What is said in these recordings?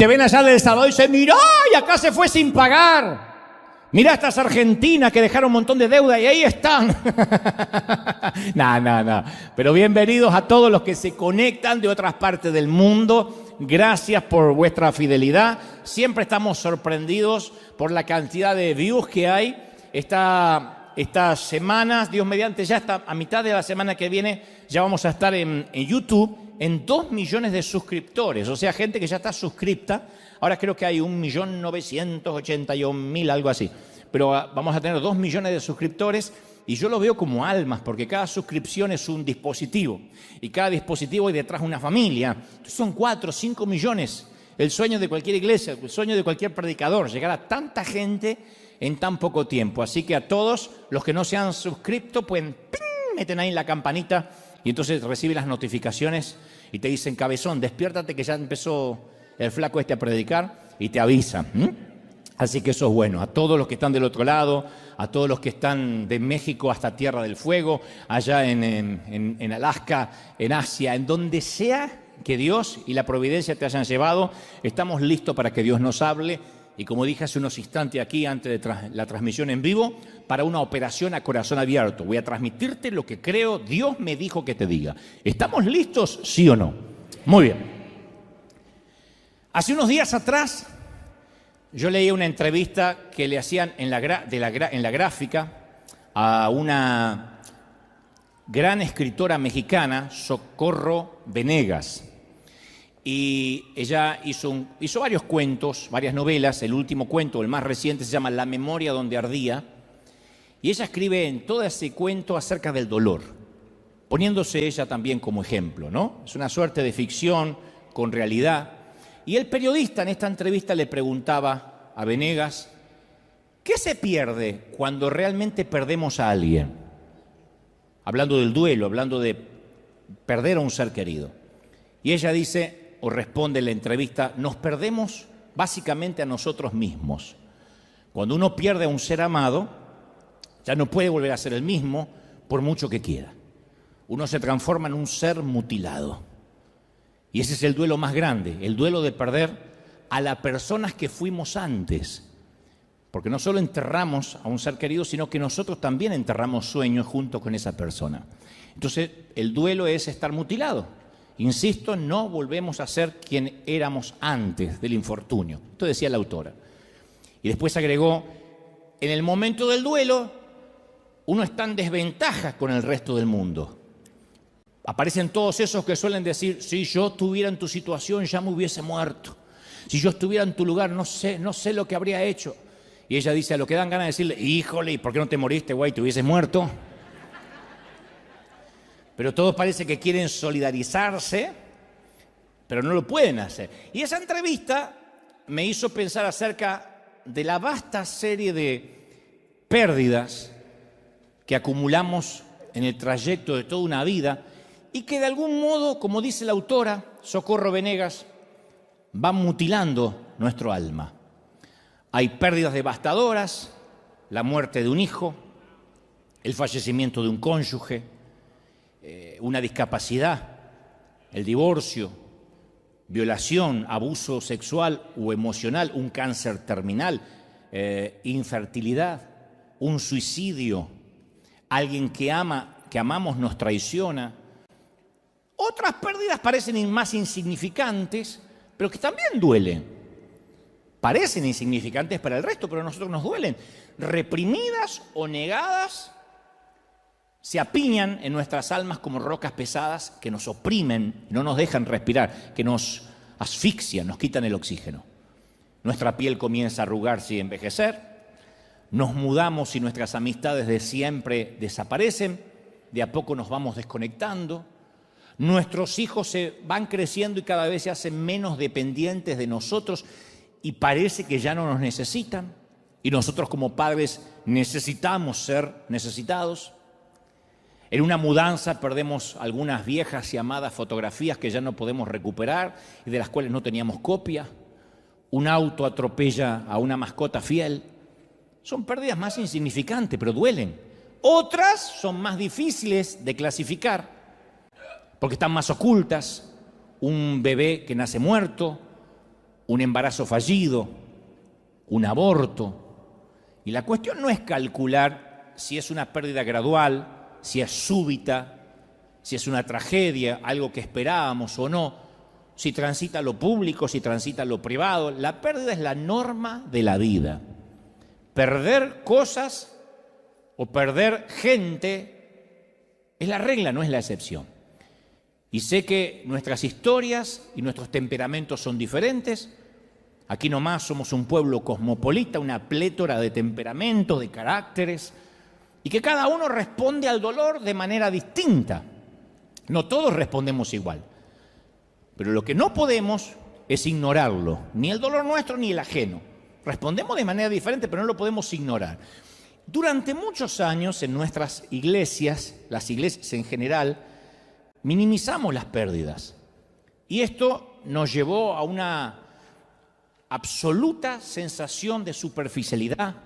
Te ven allá del Salvador y dicen, mirá, y acá se fue sin pagar. Mirá estas argentinas que dejaron un montón de deuda y ahí están. No. Pero bienvenidos a todos los que se conectan de otras partes del mundo. Gracias por vuestra fidelidad. Siempre estamos sorprendidos por la cantidad de views que hay. Estas semanas, Dios mediante, ya está a mitad de la semana que viene, ya vamos a estar en YouTube en 2 millones de suscriptores. O sea, gente que ya está suscripta. Ahora creo que hay 1.981.000, algo así. Pero vamos a tener 2 millones de suscriptores y yo lo veo como almas, porque cada suscripción es un dispositivo. Y cada dispositivo hay detrás una familia. Entonces son 4 o 5 millones. El sueño de cualquier iglesia, el sueño de cualquier predicador, llegar a tanta gente en tan poco tiempo. Así que a todos los que no se han suscrito, pues meten ahí la campanita y entonces reciben las notificaciones y te dicen, cabezón, despiértate que ya empezó el flaco a predicar, y te avisan. Así que eso es bueno. A todos los que están del otro lado, a todos los que están de México hasta Tierra del Fuego, allá en Alaska, en Asia, en donde sea que Dios y la providencia te hayan llevado, estamos listos para que Dios nos hable. Y como dije hace unos instantes aquí, antes de la transmisión en vivo, para una operación a corazón abierto. Voy a transmitirte lo que creo Dios me dijo que te diga. ¿Estamos listos, sí o no? Muy bien. Hace unos días atrás, yo leí una entrevista que le hacían en la gráfica a una gran escritora mexicana, Socorro Venegas. Y ella hizo varios cuentos, varias novelas. El último cuento, el más reciente, se llama La memoria donde ardía. Y ella escribe en todo ese cuento acerca del dolor, poniéndose ella también como ejemplo, ¿no? Es una suerte de ficción con realidad. Y el periodista en esta entrevista le preguntaba a Venegas, ¿qué se pierde cuando realmente perdemos a alguien? Hablando del duelo, hablando de perder a un ser querido. Y ella dice, o responde en la entrevista, nos perdemos básicamente a nosotros mismos. Cuando uno pierde a un ser amado, ya no puede volver a ser el mismo por mucho que quiera. Uno se transforma en un ser mutilado. Y ese es el duelo más grande, el duelo de perder a las personas que fuimos antes. Porque no solo enterramos a un ser querido, sino que nosotros también enterramos sueños junto con esa persona. Entonces, el duelo es estar mutilado. Insisto, no volvemos a ser quien éramos antes del infortunio. Esto decía la autora. Y después agregó, en el momento del duelo, uno está en desventaja con el resto del mundo. Aparecen todos esos que suelen decir, si yo estuviera en tu situación ya me hubiese muerto. Si yo estuviera en tu lugar no sé lo que habría hecho. Y ella dice, a lo que dan ganas de decirle, híjole, ¿y por qué no te moriste, güey? ¿Te hubieses muerto? Pero todos parece que quieren solidarizarse, pero no lo pueden hacer. Y esa entrevista me hizo pensar acerca de la vasta serie de pérdidas que acumulamos en el trayecto de toda una vida y que de algún modo, como dice la autora, Socorro Venegas, van mutilando nuestro alma. Hay pérdidas devastadoras, la muerte de un hijo, el fallecimiento de un cónyuge, una discapacidad, el divorcio, violación, abuso sexual o emocional, un cáncer terminal, infertilidad, un suicidio, alguien que amamos nos traiciona. Otras pérdidas parecen más insignificantes, pero que también duelen. Parecen insignificantes para el resto, pero a nosotros nos duelen. Reprimidas o negadas, se apiñan en nuestras almas como rocas pesadas que nos oprimen, no nos dejan respirar, que nos asfixian, nos quitan el oxígeno. Nuestra piel comienza a arrugarse y envejecer, nos mudamos y nuestras amistades de siempre desaparecen, de a poco nos vamos desconectando, nuestros hijos se van creciendo y cada vez se hacen menos dependientes de nosotros y parece que ya no nos necesitan, y nosotros como padres necesitamos ser necesitados. En una mudanza perdemos algunas viejas y amadas fotografías que ya no podemos recuperar y de las cuales no teníamos copia. Un auto atropella a una mascota fiel. Son pérdidas más insignificantes, pero duelen. Otras son más difíciles de clasificar porque están más ocultas. Un bebé que nace muerto, un embarazo fallido, un aborto. Y la cuestión no es calcular si es una pérdida gradual, si es súbita, si es una tragedia, algo que esperábamos o no, si transita lo público, si transita lo privado. La pérdida es la norma de la vida. Perder cosas o perder gente es la regla, no es la excepción. Y sé que nuestras historias y nuestros temperamentos son diferentes. Aquí nomás somos un pueblo cosmopolita, una plétora de temperamentos, de caracteres, y que cada uno responde al dolor de manera distinta. No todos respondemos igual. Pero lo que no podemos es ignorarlo, ni el dolor nuestro ni el ajeno. Respondemos de manera diferente, pero no lo podemos ignorar. Durante muchos años en nuestras iglesias, las iglesias en general, minimizamos las pérdidas. Y esto nos llevó a una absoluta sensación de superficialidad,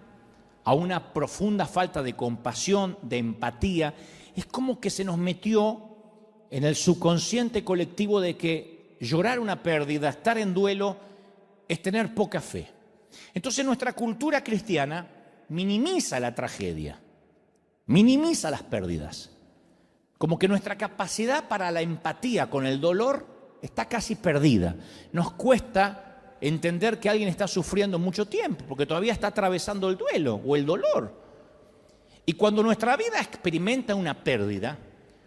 a una profunda falta de compasión, de empatía. Es como que se nos metió en el subconsciente colectivo de que llorar una pérdida, estar en duelo, es tener poca fe. Entonces nuestra cultura cristiana minimiza la tragedia, minimiza las pérdidas. Como que nuestra capacidad para la empatía con el dolor está casi perdida. Nos cuesta entender que alguien está sufriendo mucho tiempo, porque todavía está atravesando el duelo o el dolor. Y cuando nuestra vida experimenta una pérdida,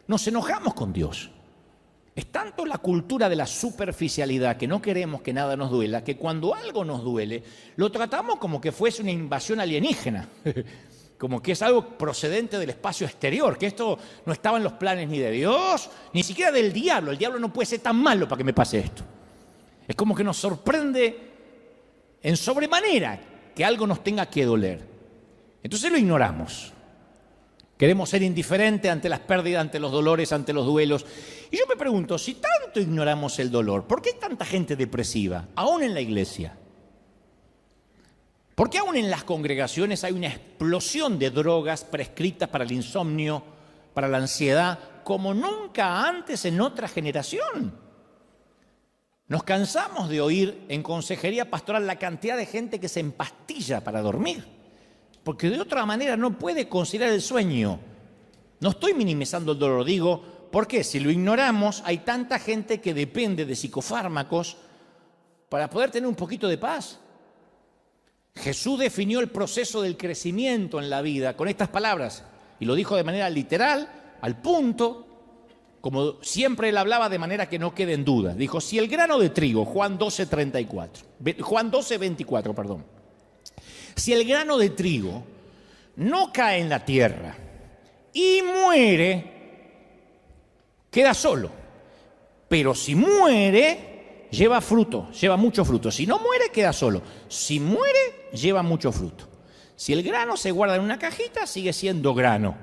nos enojamos con Dios. Es tanto la cultura de la superficialidad, que no queremos que nada nos duela, que cuando algo nos duele, lo tratamos como que fuese una invasión alienígena, como que es algo procedente del espacio exterior, que esto no estaba en los planes ni de Dios, ni siquiera del diablo. El diablo no puede ser tan malo para que me pase esto. Es como que nos sorprende en sobremanera que algo nos tenga que doler. Entonces lo ignoramos. Queremos ser indiferentes ante las pérdidas, ante los dolores, ante los duelos. Y yo me pregunto, si tanto ignoramos el dolor, ¿por qué hay tanta gente depresiva, aún en la iglesia? ¿Por qué aún en las congregaciones hay una explosión de drogas prescritas para el insomnio, para la ansiedad, como nunca antes en otra generación? Nos cansamos de oír en consejería pastoral la cantidad de gente que se empastilla para dormir, porque de otra manera no puede conciliar el sueño. No estoy minimizando el dolor, digo, ¿por qué? Si lo ignoramos, hay tanta gente que depende de psicofármacos para poder tener un poquito de paz. Jesús definió el proceso del crecimiento en la vida con estas palabras, y lo dijo de manera literal, al punto, como siempre él hablaba de manera que no quede en duda. Dijo, si el grano de trigo, Juan 12:24, perdón. Si el grano de trigo no cae en la tierra y muere, queda solo. Pero si muere, lleva fruto, lleva mucho fruto. Si no muere, queda solo. Si muere, lleva mucho fruto. Si el grano se guarda en una cajita, sigue siendo grano,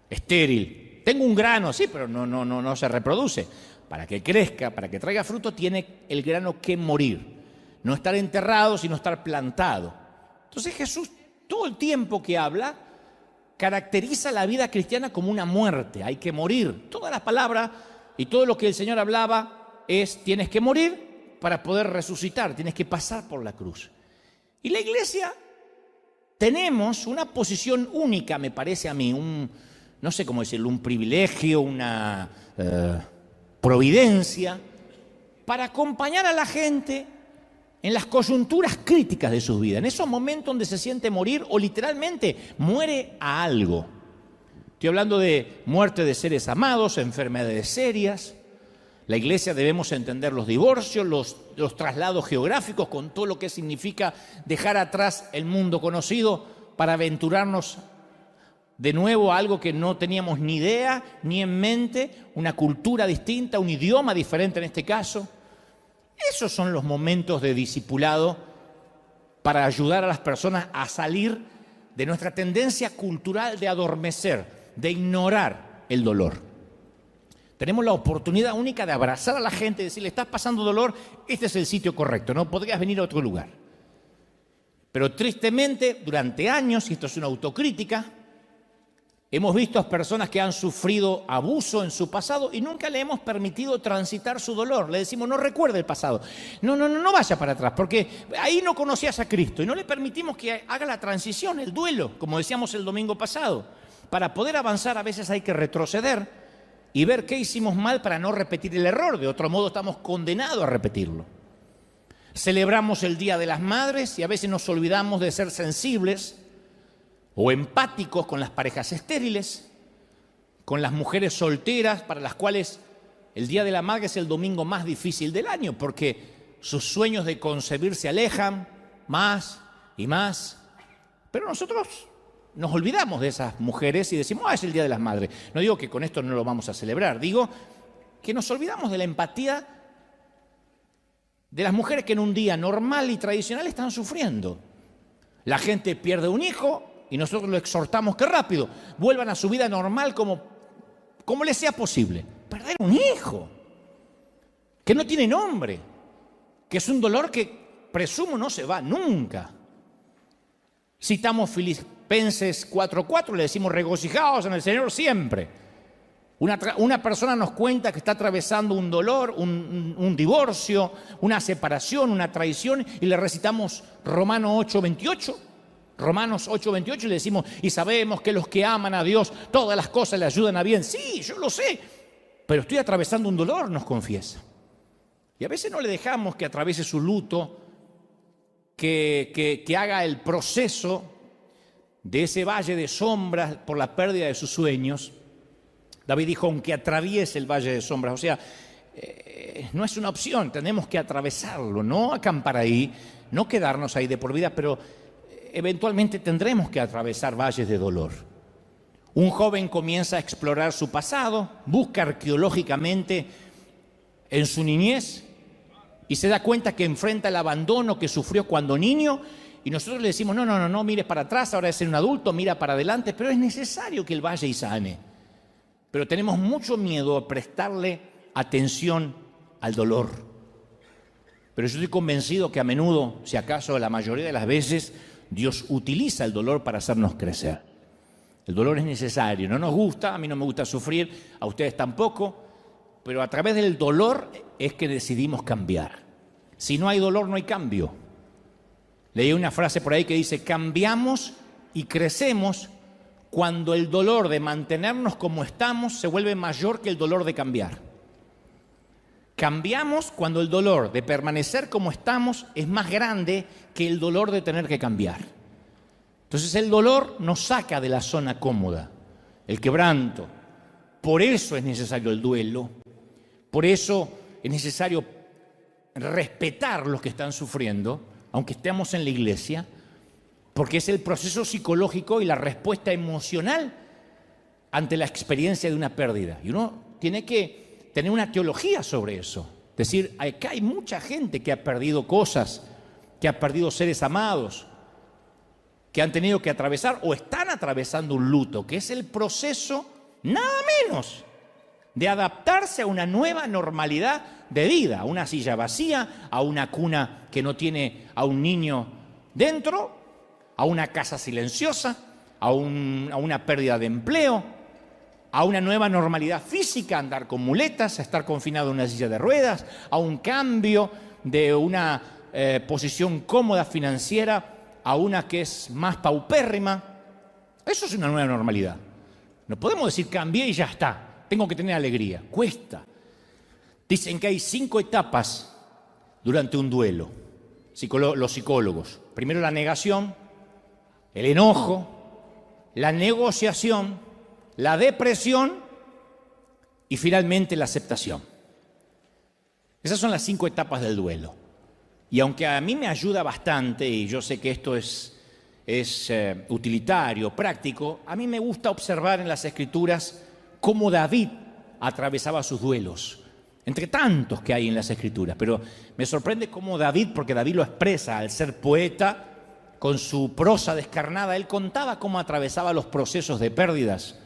estéril. Tengo un grano, sí, pero no se reproduce. Para que crezca, para que traiga fruto, tiene el grano que morir. No estar enterrado, sino estar plantado. Entonces Jesús, todo el tiempo que habla, caracteriza la vida cristiana como una muerte. Hay que morir. Toda la palabra y todo lo que el Señor hablaba es, tienes que morir para poder resucitar, tienes que pasar por la cruz. Y la iglesia tenemos una posición única, me parece a mí, no sé cómo decirlo, un privilegio, una providencia, para acompañar a la gente en las coyunturas críticas de sus vidas, en esos momentos donde se siente morir o literalmente muere a algo. Estoy hablando de muerte de seres amados, enfermedades serias. La iglesia debemos entender los divorcios, los traslados geográficos, con todo lo que significa dejar atrás el mundo conocido para aventurarnos de nuevo a algo que no teníamos ni idea ni en mente, una cultura distinta, un idioma diferente en este caso. Esos son los momentos de discipulado para ayudar a las personas a salir de nuestra tendencia cultural de adormecer, de ignorar el dolor. Tenemos la oportunidad única de abrazar a la gente y decirle, estás pasando dolor, este es el sitio correcto, no podrías venir a otro lugar. Pero tristemente, durante años, y esto es una autocrítica, Hemos visto a personas que han sufrido abuso en su pasado y nunca le hemos permitido transitar su dolor. Le decimos, no recuerde el pasado. No vaya para atrás, porque ahí no conocías a Cristo y no le permitimos que haga la transición, el duelo, como decíamos el domingo pasado. Para poder avanzar a veces hay que retroceder y ver qué hicimos mal para no repetir el error. De otro modo estamos condenados a repetirlo. Celebramos el Día de las Madres y a veces nos olvidamos de ser sensibles o empáticos con las parejas estériles, con las mujeres solteras para las cuales el Día de la Madre es el domingo más difícil del año porque sus sueños de concebir se alejan más y más. Pero nosotros nos olvidamos de esas mujeres y decimos, es el Día de las Madres. No digo que con esto no lo vamos a celebrar, digo que nos olvidamos de la empatía de las mujeres que en un día normal y tradicional están sufriendo. La gente pierde un hijo y nosotros lo exhortamos que rápido vuelvan a su vida normal como les sea posible. Perder un hijo que no tiene nombre, que es un dolor que presumo no se va nunca. Citamos Filipenses 4:4, le decimos regocijaos en el Señor siempre. Una persona nos cuenta que está atravesando un dolor, un divorcio, una separación, una traición y le recitamos Romanos 8:28 y le decimos, y sabemos que los que aman a Dios, todas las cosas le ayudan a bien. Sí, yo lo sé, pero estoy atravesando un dolor, nos confiesa. Y a veces no le dejamos que atraviese su luto, que haga el proceso de ese valle de sombras por la pérdida de sus sueños. David dijo, aunque atraviese el valle de sombras, o sea, no es una opción, tenemos que atravesarlo, no acampar ahí, no quedarnos ahí de por vida, pero eventualmente tendremos que atravesar valles de dolor. Un joven comienza a explorar su pasado, busca arqueológicamente en su niñez y se da cuenta que enfrenta el abandono que sufrió cuando niño y nosotros le decimos, no mires para atrás, ahora es un adulto, mira para adelante, pero es necesario que él vaya y sane. Pero tenemos mucho miedo a prestarle atención al dolor. Pero yo estoy convencido que a menudo, si acaso la mayoría de las veces, Dios utiliza el dolor para hacernos crecer. El dolor es necesario, no nos gusta, a mí no me gusta sufrir, a ustedes tampoco, pero a través del dolor es que decidimos cambiar. Si no hay dolor, no hay cambio. Leí una frase por ahí que dice, cambiamos y crecemos cuando el dolor de mantenernos como estamos se vuelve mayor que el dolor de cambiar. Cambiamos cuando el dolor de permanecer como estamos es más grande que el dolor de tener que cambiar. Entonces el dolor nos saca de la zona cómoda, el quebranto. Por eso es necesario el duelo, por eso es necesario respetar los que están sufriendo, aunque estemos en la iglesia, porque es el proceso psicológico y la respuesta emocional ante la experiencia de una pérdida. Y uno tiene que tener una teología sobre eso. Es decir, acá hay mucha gente que ha perdido cosas, que ha perdido seres amados, que han tenido que atravesar o están atravesando un luto, que es el proceso, nada menos, de adaptarse a una nueva normalidad de vida, a una silla vacía, a una cuna que no tiene a un niño dentro, a una casa silenciosa, a una pérdida de empleo, a una nueva normalidad física, andar con muletas, a estar confinado en una silla de ruedas, a un cambio de una posición cómoda financiera a una que es más paupérrima. Eso es una nueva normalidad. No podemos decir cambié y ya está, tengo que tener alegría. Cuesta. Dicen que hay 5 etapas durante un duelo, los psicólogos. Primero la negación, el enojo, la negociación, la depresión y finalmente la aceptación. Esas son las 5 etapas del duelo. Y aunque a mí me ayuda bastante, y yo sé que esto es utilitario, práctico, a mí me gusta observar en las Escrituras cómo David atravesaba sus duelos, entre tantos que hay en las Escrituras. Pero me sorprende cómo David, porque David lo expresa al ser poeta, con su prosa descarnada, él contaba cómo atravesaba los procesos de pérdidas.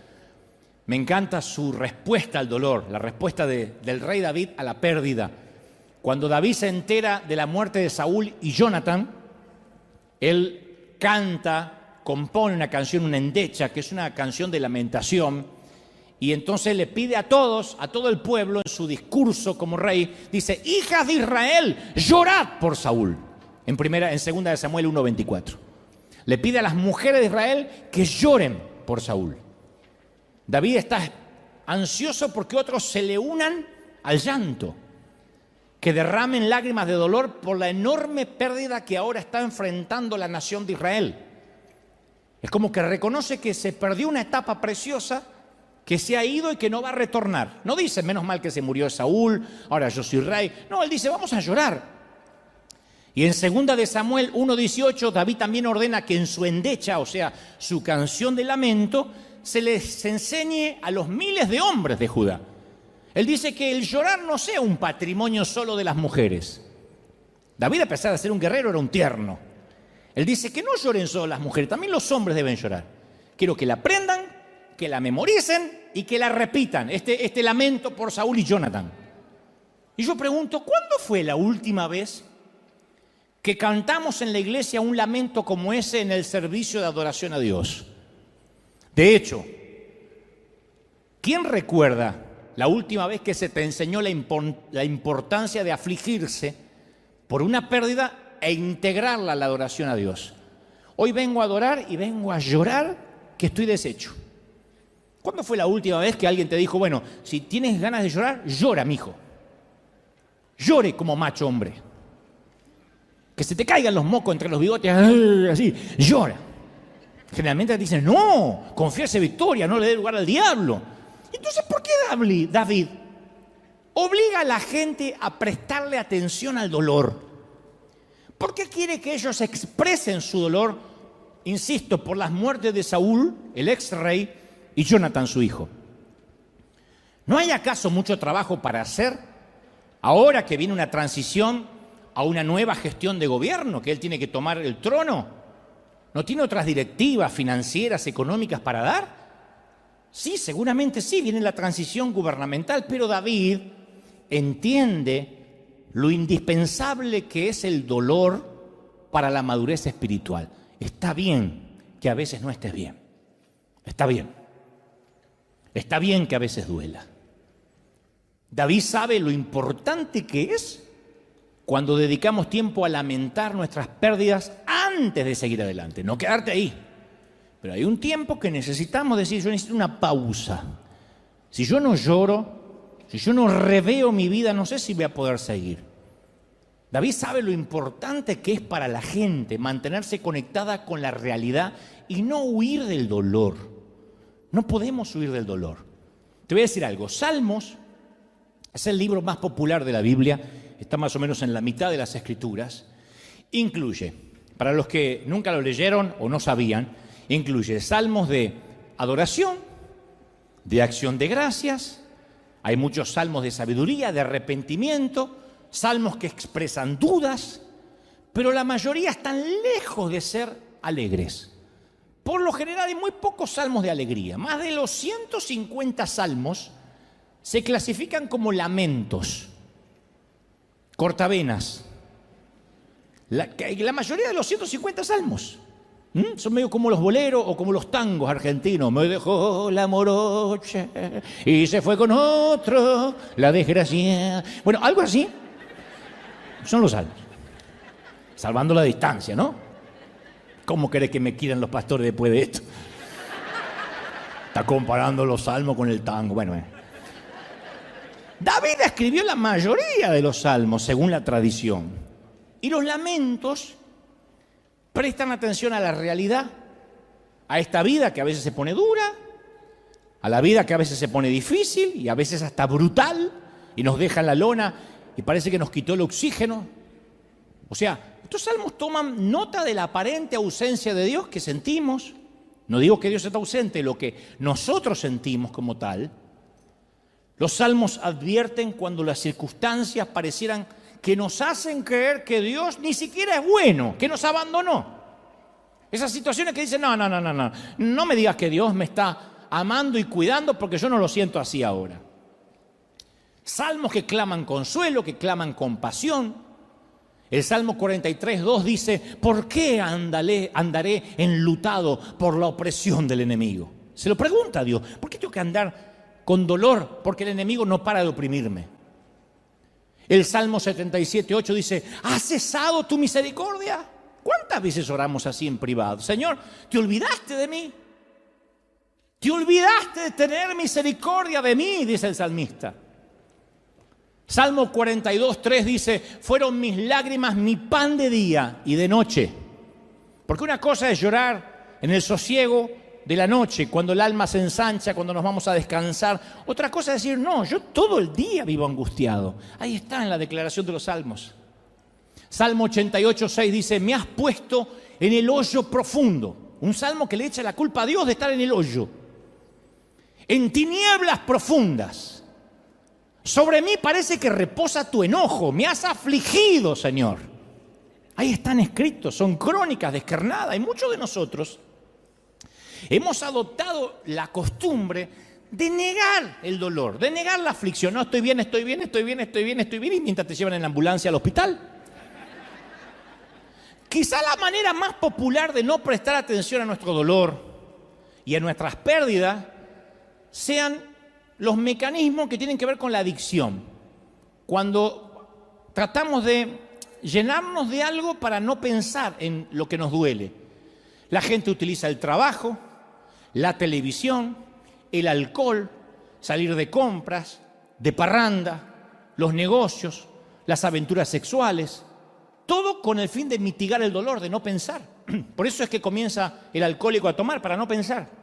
Me encanta su respuesta al dolor, la respuesta del rey David a la pérdida. Cuando David se entera de la muerte de Saúl y Jonatán, él canta compone una canción, una endecha, que es una canción de lamentación, y entonces le pide a todos, a todo el pueblo, en su discurso como rey, dice: hijas de Israel, llorad por Saúl. En segunda de Samuel 1:24. Le pide a las mujeres de Israel que lloren por Saúl. David está ansioso porque otros se le unan al llanto, que derramen lágrimas de dolor por la enorme pérdida que ahora está enfrentando la nación de Israel. Es como que reconoce que se perdió una etapa preciosa, que se ha ido y que no va a retornar. No dice: menos mal que se murió Saúl, ahora yo soy rey. No, él dice: vamos a llorar. Y en segunda de Samuel 1:18, David también ordena que en su endecha, o sea, su canción de lamento, se les enseñe a los miles de hombres de Judá. Él dice que el llorar no sea un patrimonio solo de las mujeres. David, a pesar de ser un guerrero, era un tierno. Él dice que no lloren solo las mujeres, también los hombres deben llorar. Quiero que la aprendan, que la memoricen y que la repitan, este lamento por Saúl y Jonathan. Y yo pregunto, ¿cuándo fue la última vez que cantamos en la iglesia un lamento como ese en el servicio de adoración a Dios? De hecho, ¿quién recuerda la última vez que se te enseñó la importancia de afligirse por una pérdida e integrarla a la adoración a Dios? Hoy vengo a adorar y vengo a llorar que estoy deshecho. ¿Cuándo fue la última vez que alguien te dijo: bueno, si tienes ganas de llorar, llora, mijo? Llore como macho hombre. Que se te caigan los mocos entre los bigotes, así, llora. Generalmente te dicen: no, confiese victoria, no le dé lugar al diablo. Entonces, ¿por qué David obliga a la gente a prestarle atención al dolor? ¿Por qué quiere que ellos expresen su dolor, insisto, por las muertes de Saúl, el ex rey, y Jonathan, su hijo? ¿No hay acaso mucho trabajo para hacer ahora que viene una transición a una nueva gestión de gobierno, que él tiene que tomar el trono? ¿No tiene otras directivas financieras, económicas para dar? Sí, seguramente sí, viene la transición gubernamental, pero David entiende lo indispensable que es el dolor para la madurez espiritual. Está bien que a veces no estés bien. Está bien. Está bien que a veces duela. David sabe lo importante que es cuando dedicamos tiempo a lamentar nuestras pérdidas antes de seguir adelante, no quedarte ahí. Pero hay un tiempo que necesitamos decir: yo necesito una pausa. Si yo no lloro, si yo no reveo mi vida, no sé si voy a poder seguir. David sabe lo importante que es para la gente mantenerse conectada con la realidad y no huir del dolor. No podemos huir del dolor. Te voy a decir algo. Salmos es el libro más popular de la Biblia. Está más o menos en la mitad de las Escrituras. Incluye, para los que nunca lo leyeron o no sabían, incluye salmos de adoración, de acción de gracias. Hay muchos salmos de sabiduría, de arrepentimiento, salmos que expresan dudas, pero la mayoría están lejos de ser alegres. Por lo general hay muy pocos salmos de alegría. Más de los 150 salmos se clasifican como lamentos, cortavenas. La mayoría de los 150 salmos son medio como los boleros o como los tangos argentinos. Me dejó la morocha y se fue con otro, la desgracia. Bueno, algo así son los salmos. Salvando la distancia, ¿no? ¿Cómo querés que me quieran los pastores después de esto? Está comparando los salmos con el tango. Bueno, David escribió la mayoría de los salmos según la tradición. Y los lamentos prestan atención a la realidad, a esta vida que a veces se pone dura, a la vida que a veces se pone difícil y a veces hasta brutal y nos deja en la lona y parece que nos quitó el oxígeno. O sea, estos salmos toman nota de la aparente ausencia de Dios que sentimos. No digo que Dios está ausente, lo que nosotros sentimos como tal. Los salmos advierten cuando las circunstancias parecieran que nos hacen creer que Dios ni siquiera es bueno, que nos abandonó. Esas situaciones que dicen: no me digas que Dios me está amando y cuidando porque yo no lo siento así ahora. Salmos que claman consuelo, que claman compasión. El Salmo 43:2 dice, ¿por qué andaré enlutado por la opresión del enemigo? Se lo pregunta a Dios, ¿por qué tengo que andar con dolor? Porque el enemigo no para de oprimirme. El Salmo 77:8 dice, ¿has cesado tu misericordia? ¿Cuántas veces oramos así en privado? Señor, ¿te olvidaste de mí? ¿Te olvidaste de tener misericordia de mí? Dice el salmista. Salmo 42:3 dice, fueron mis lágrimas mi pan de día y de noche. Porque una cosa es llorar en el sosiego de la noche, cuando el alma se ensancha, cuando nos vamos a descansar. Otra cosa es decir, no, yo todo el día vivo angustiado. Ahí está en la declaración de los salmos. Salmo 88:6 dice, me has puesto en el hoyo profundo. Un salmo que le echa la culpa a Dios de estar en el hoyo. En tinieblas profundas. Sobre mí parece que reposa tu enojo. Me has afligido, Señor. Ahí están escritos, son crónicas descarnadas. Y muchos de nosotros hemos adoptado la costumbre de negar el dolor, de negar la aflicción. No, estoy bien, estoy bien, estoy bien, estoy bien, estoy bien. Y mientras te llevan en la ambulancia al hospital. Quizá la manera más popular de no prestar atención a nuestro dolor y a nuestras pérdidas sean los mecanismos que tienen que ver con la adicción. Cuando tratamos de llenarnos de algo para no pensar en lo que nos duele. La gente utiliza el trabajo, la televisión, el alcohol, salir de compras, de parranda, los negocios, las aventuras sexuales, todo con el fin de mitigar el dolor, de no pensar. Por eso es que comienza el alcohólico a tomar, para no pensar.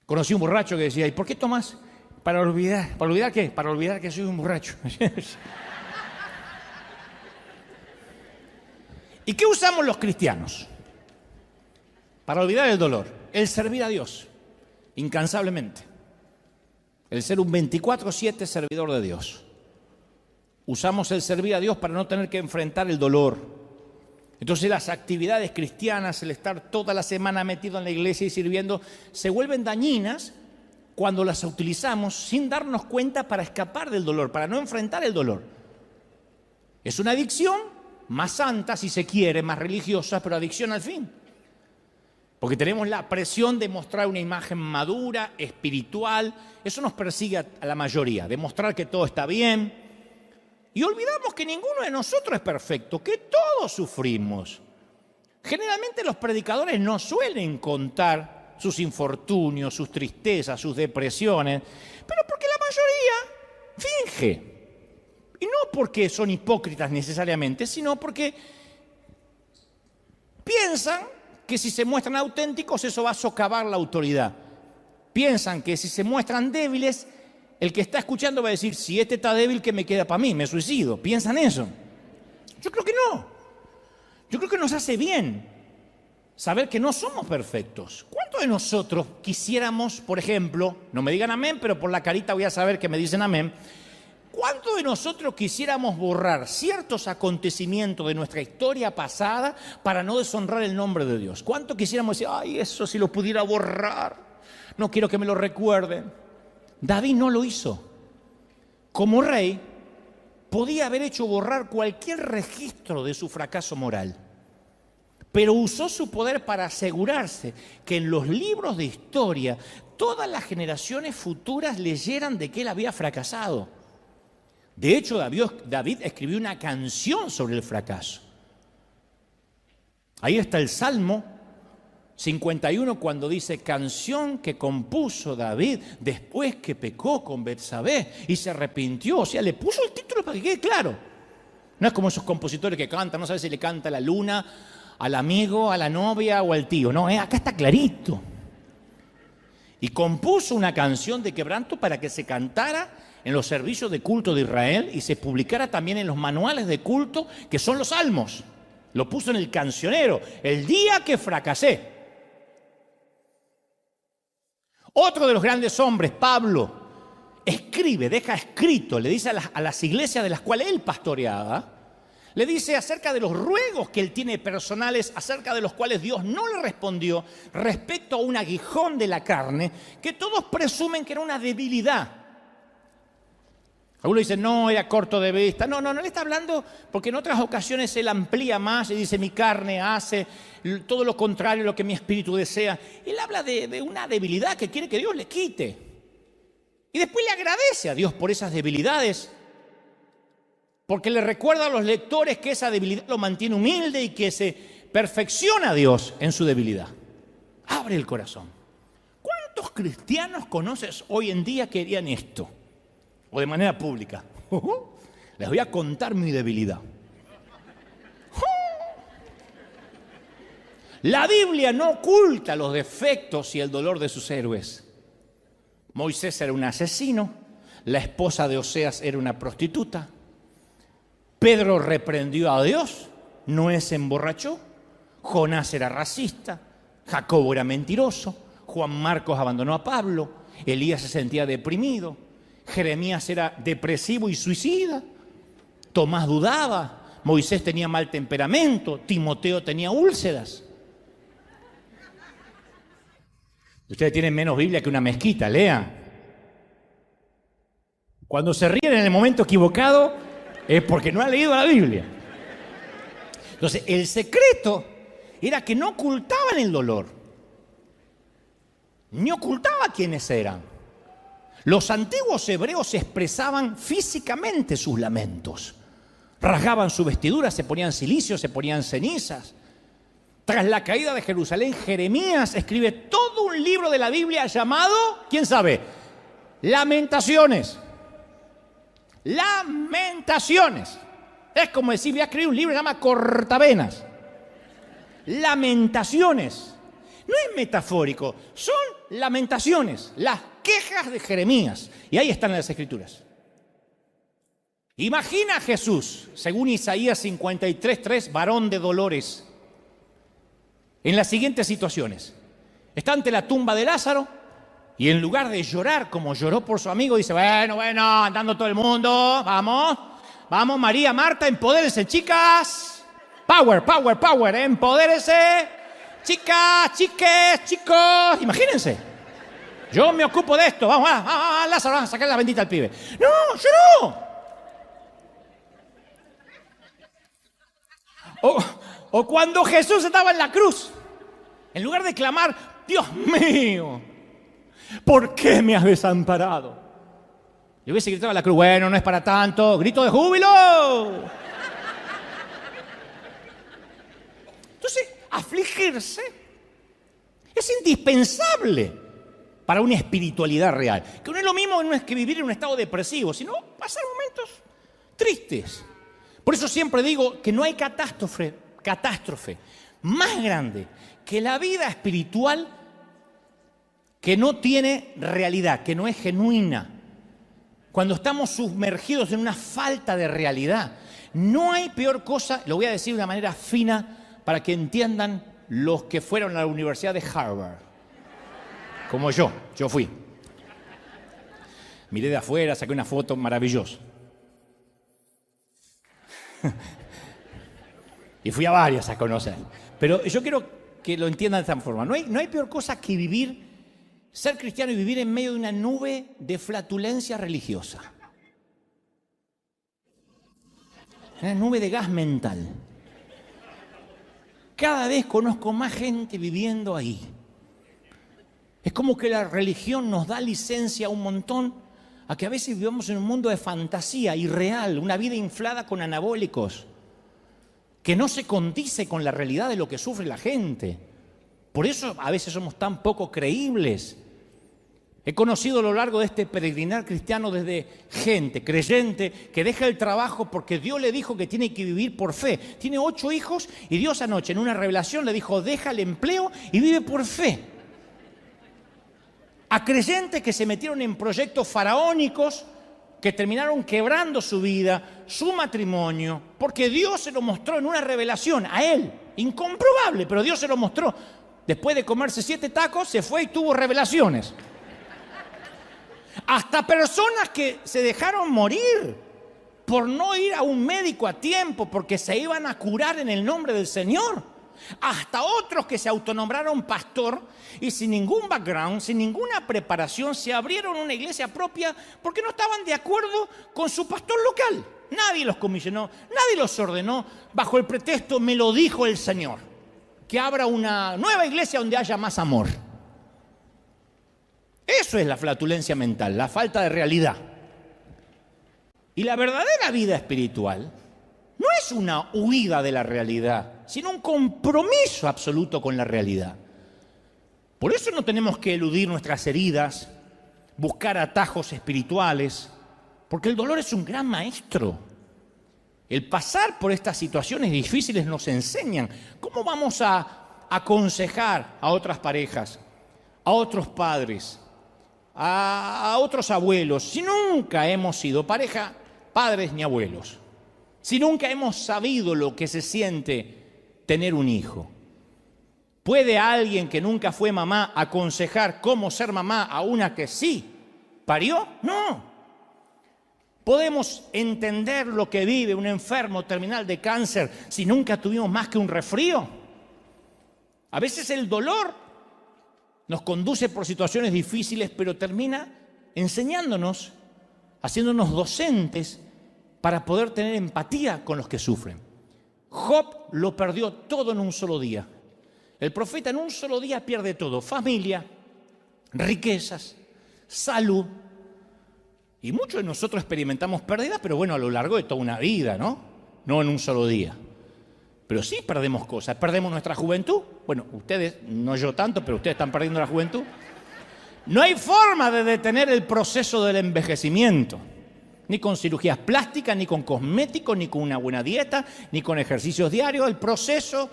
Conocí un borracho que decía, ¿y por qué tomas? Para olvidar. ¿Para olvidar qué? Para olvidar que soy un borracho. ¿Y qué usamos los cristianos? Para olvidar el dolor. El servir a Dios, incansablemente. El ser un 24/7 servidor de Dios. Usamos el servir a Dios para no tener que enfrentar el dolor. Entonces las actividades cristianas, el estar toda la semana metido en la iglesia y sirviendo, se vuelven dañinas cuando las utilizamos sin darnos cuenta para escapar del dolor, para no enfrentar el dolor. Es una adicción más santa, si se quiere, más religiosa, pero adicción al fin. Porque tenemos la presión de mostrar una imagen madura, espiritual. Eso nos persigue a la mayoría, demostrar que todo está bien. Y olvidamos que ninguno de nosotros es perfecto, que todos sufrimos. Generalmente los predicadores no suelen contar sus infortunios, sus tristezas, sus depresiones, pero porque la mayoría finge. Y no porque son hipócritas necesariamente, sino porque piensan que si se muestran auténticos eso va a socavar la autoridad. Piensan que si se muestran débiles, el que está escuchando va a decir, si este está débil, ¿qué me queda para mí? Me suicido. ¿Piensan eso? Yo creo que no. Yo creo que nos hace bien saber que no somos perfectos. ¿Cuántos de nosotros quisiéramos, por ejemplo, no me digan amén, pero por la carita voy a saber que me dicen amén, ¿cuántos de nosotros quisiéramos borrar ciertos acontecimientos de nuestra historia pasada para no deshonrar el nombre de Dios? ¿Cuántos quisiéramos decir, ay, eso si lo pudiera borrar, no quiero que me lo recuerden? David no lo hizo. Como rey, podía haber hecho borrar cualquier registro de su fracaso moral, pero usó su poder para asegurarse que en los libros de historia todas las generaciones futuras leyeran de que él había fracasado. De hecho, David escribió una canción sobre el fracaso. Ahí está el Salmo 51 cuando dice, canción que compuso David después que pecó con Betsabé y se arrepintió. O sea, le puso el título para que quede claro. No es como esos compositores que cantan, no sabes si le canta a la luna, al amigo, a la novia o al tío. No, acá está clarito. Y compuso una canción de quebranto para que se cantara en los servicios de culto de Israel y se publicara también en los manuales de culto, que son los salmos. Lo puso en el cancionero, el día que fracasé. Otro de los grandes hombres, Pablo, escribe, deja escrito, le dice a las iglesias de las cuales él pastoreaba, le dice acerca de los ruegos que él tiene personales, acerca de los cuales Dios no le respondió respecto a un aguijón de la carne, que todos presumen que era una debilidad. Algunos dicen, no, era corto de vista. No, él está hablando porque en otras ocasiones él amplía más y dice, mi carne hace todo lo contrario a lo que mi espíritu desea. Él habla de una debilidad que quiere que Dios le quite. Y después le agradece a Dios por esas debilidades, porque le recuerda a los lectores que esa debilidad lo mantiene humilde y que se perfecciona a Dios en su debilidad. Abre el corazón. ¿Cuántos cristianos conoces hoy en día que harían esto? O de manera pública. Les voy a contar mi debilidad. La Biblia no oculta los defectos y el dolor de sus héroes. Moisés era un asesino, la esposa de Oseas era una prostituta, Pedro reprendió a Dios, Noé se emborrachó, Jonás era racista, Jacobo era mentiroso, Juan Marcos abandonó a Pablo, Elías se sentía deprimido, Jeremías era depresivo y suicida, Tomás dudaba, Moisés tenía mal temperamento, Timoteo tenía úlceras. Ustedes tienen menos Biblia que una mezquita, lean. Cuando se ríen en el momento equivocado es porque no han leído la Biblia. Entonces, el secreto era que no ocultaban el dolor, ni ocultaba quiénes eran. Los antiguos hebreos expresaban físicamente sus lamentos. Rasgaban su vestidura, se ponían cilicio, se ponían cenizas. Tras la caída de Jerusalén, Jeremías escribe todo un libro de la Biblia llamado, ¿quién sabe? Lamentaciones. Lamentaciones. Es como decir, voy a escribir un libro que se llama Cortavenas. Lamentaciones. No es metafórico, son lamentaciones, las quejas de Jeremías. Y ahí están las Escrituras. Imagina a Jesús, según Isaías 53:3, varón de dolores, en las siguientes situaciones. Está ante la tumba de Lázaro y en lugar de llorar como lloró por su amigo, dice, bueno, andando todo el mundo, vamos María, Marta, empodérense, chicas. Power, empodérense. Chicas, chiques, chicos, imagínense. Yo me ocupo de esto, vamos, Lázaro, vamos a sacar la bendita al pibe. No, yo no. O cuando Jesús estaba en la cruz, en lugar de clamar, Dios mío, ¿por qué me has desamparado? Le hubiese gritado a la cruz, bueno, no es para tanto, grito de júbilo. Entonces, afligirse es indispensable para una espiritualidad real. Que no es lo mismo que vivir en un estado depresivo, sino pasar momentos tristes. Por eso siempre digo que no hay catástrofe más grande que la vida espiritual que no tiene realidad, que no es genuina. Cuando estamos sumergidos en una falta de realidad, no hay peor cosa, lo voy a decir de una manera fina para que entiendan los que fueron a la Universidad de Harvard, como yo fui. Miré de afuera, saqué una foto maravillosa. Y fui a varias a conocer. Pero yo quiero que lo entiendan de esta forma. No hay peor cosa que ser cristiano y vivir en medio de una nube de flatulencia religiosa. Una nube de gas mental. Cada vez conozco más gente viviendo ahí. Es como que la religión nos da licencia un montón a que a veces vivamos en un mundo de fantasía irreal, una vida inflada con anabólicos, que no se condice con la realidad de lo que sufre la gente. Por eso a veces somos tan poco creíbles. He conocido a lo largo de este peregrinar cristiano desde gente creyente que deja el trabajo porque Dios le dijo que tiene que vivir por fe. Tiene 8 hijos y Dios anoche en una revelación le dijo, deja el empleo y vive por fe. A creyentes que se metieron en proyectos faraónicos que terminaron quebrando su vida, su matrimonio, porque Dios se lo mostró en una revelación a él, incomprobable, pero Dios se lo mostró. Después de comerse 7 tacos, se fue y tuvo revelaciones. Hasta personas que se dejaron morir por no ir a un médico a tiempo, porque se iban a curar en el nombre del Señor. hasta otros que se autonombraron pastor y sin ningún background, sin ninguna preparación, se abrieron una iglesia propia porque no estaban de acuerdo con su pastor local. Nadie los comisionó, nadie los ordenó bajo el pretexto, me lo dijo el Señor, que abra una nueva iglesia donde haya más amor. Eso es la flatulencia mental, la falta de realidad. Y la verdadera vida espiritual no es una huida de la realidad, sino un compromiso absoluto con la realidad. Por eso no tenemos que eludir nuestras heridas, buscar atajos espirituales, porque el dolor es un gran maestro. El pasar por estas situaciones difíciles nos enseñan cómo vamos a aconsejar a otras parejas, a otros padres, a otros abuelos, si nunca hemos sido pareja, padres ni abuelos. Si nunca hemos sabido lo que se siente tener un hijo. ¿Puede alguien que nunca fue mamá aconsejar cómo ser mamá a una que sí parió? No. ¿Podemos entender lo que vive un enfermo terminal de cáncer si nunca tuvimos más que un resfrío? A veces el dolor nos conduce por situaciones difíciles, pero termina enseñándonos, haciéndonos docentes para poder tener empatía con los que sufren. Job lo perdió todo en un solo día. El profeta en un solo día pierde todo: familia, riquezas, salud. Y muchos de nosotros experimentamos pérdidas, pero bueno, a lo largo de toda una vida, ¿no? No en un solo día. Pero sí perdemos cosas. Perdemos nuestra juventud. Bueno, ustedes, no yo tanto, pero ustedes están perdiendo la juventud. No hay forma de detener el proceso del envejecimiento. Ni con cirugías plásticas, ni con cosméticos, ni con una buena dieta, ni con ejercicios diarios. El proceso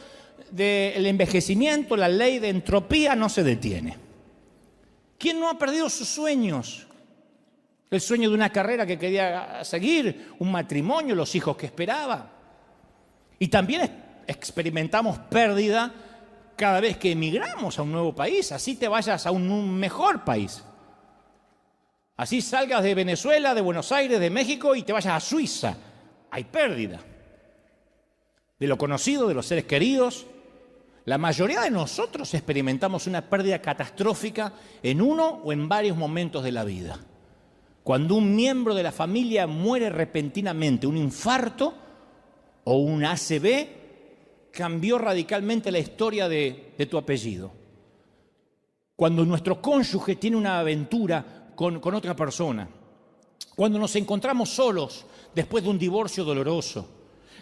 del envejecimiento, la ley de entropía, no se detiene. ¿Quién no ha perdido sus sueños? El sueño de una carrera que quería seguir, un matrimonio, los hijos que esperaba. Y también experimentamos pérdida cada vez que emigramos a un nuevo país. Así te vayas a un mejor país. Así salgas de Venezuela, de Buenos Aires, de México y te vayas a Suiza. Hay pérdida de lo conocido, de los seres queridos. La mayoría de nosotros experimentamos una pérdida catastrófica en uno o en varios momentos de la vida. Cuando un miembro de la familia muere repentinamente, un infarto o un ACV, cambió radicalmente la historia de tu apellido. Cuando nuestro cónyuge tiene una aventura con otra persona, cuando nos encontramos solos después de un divorcio doloroso,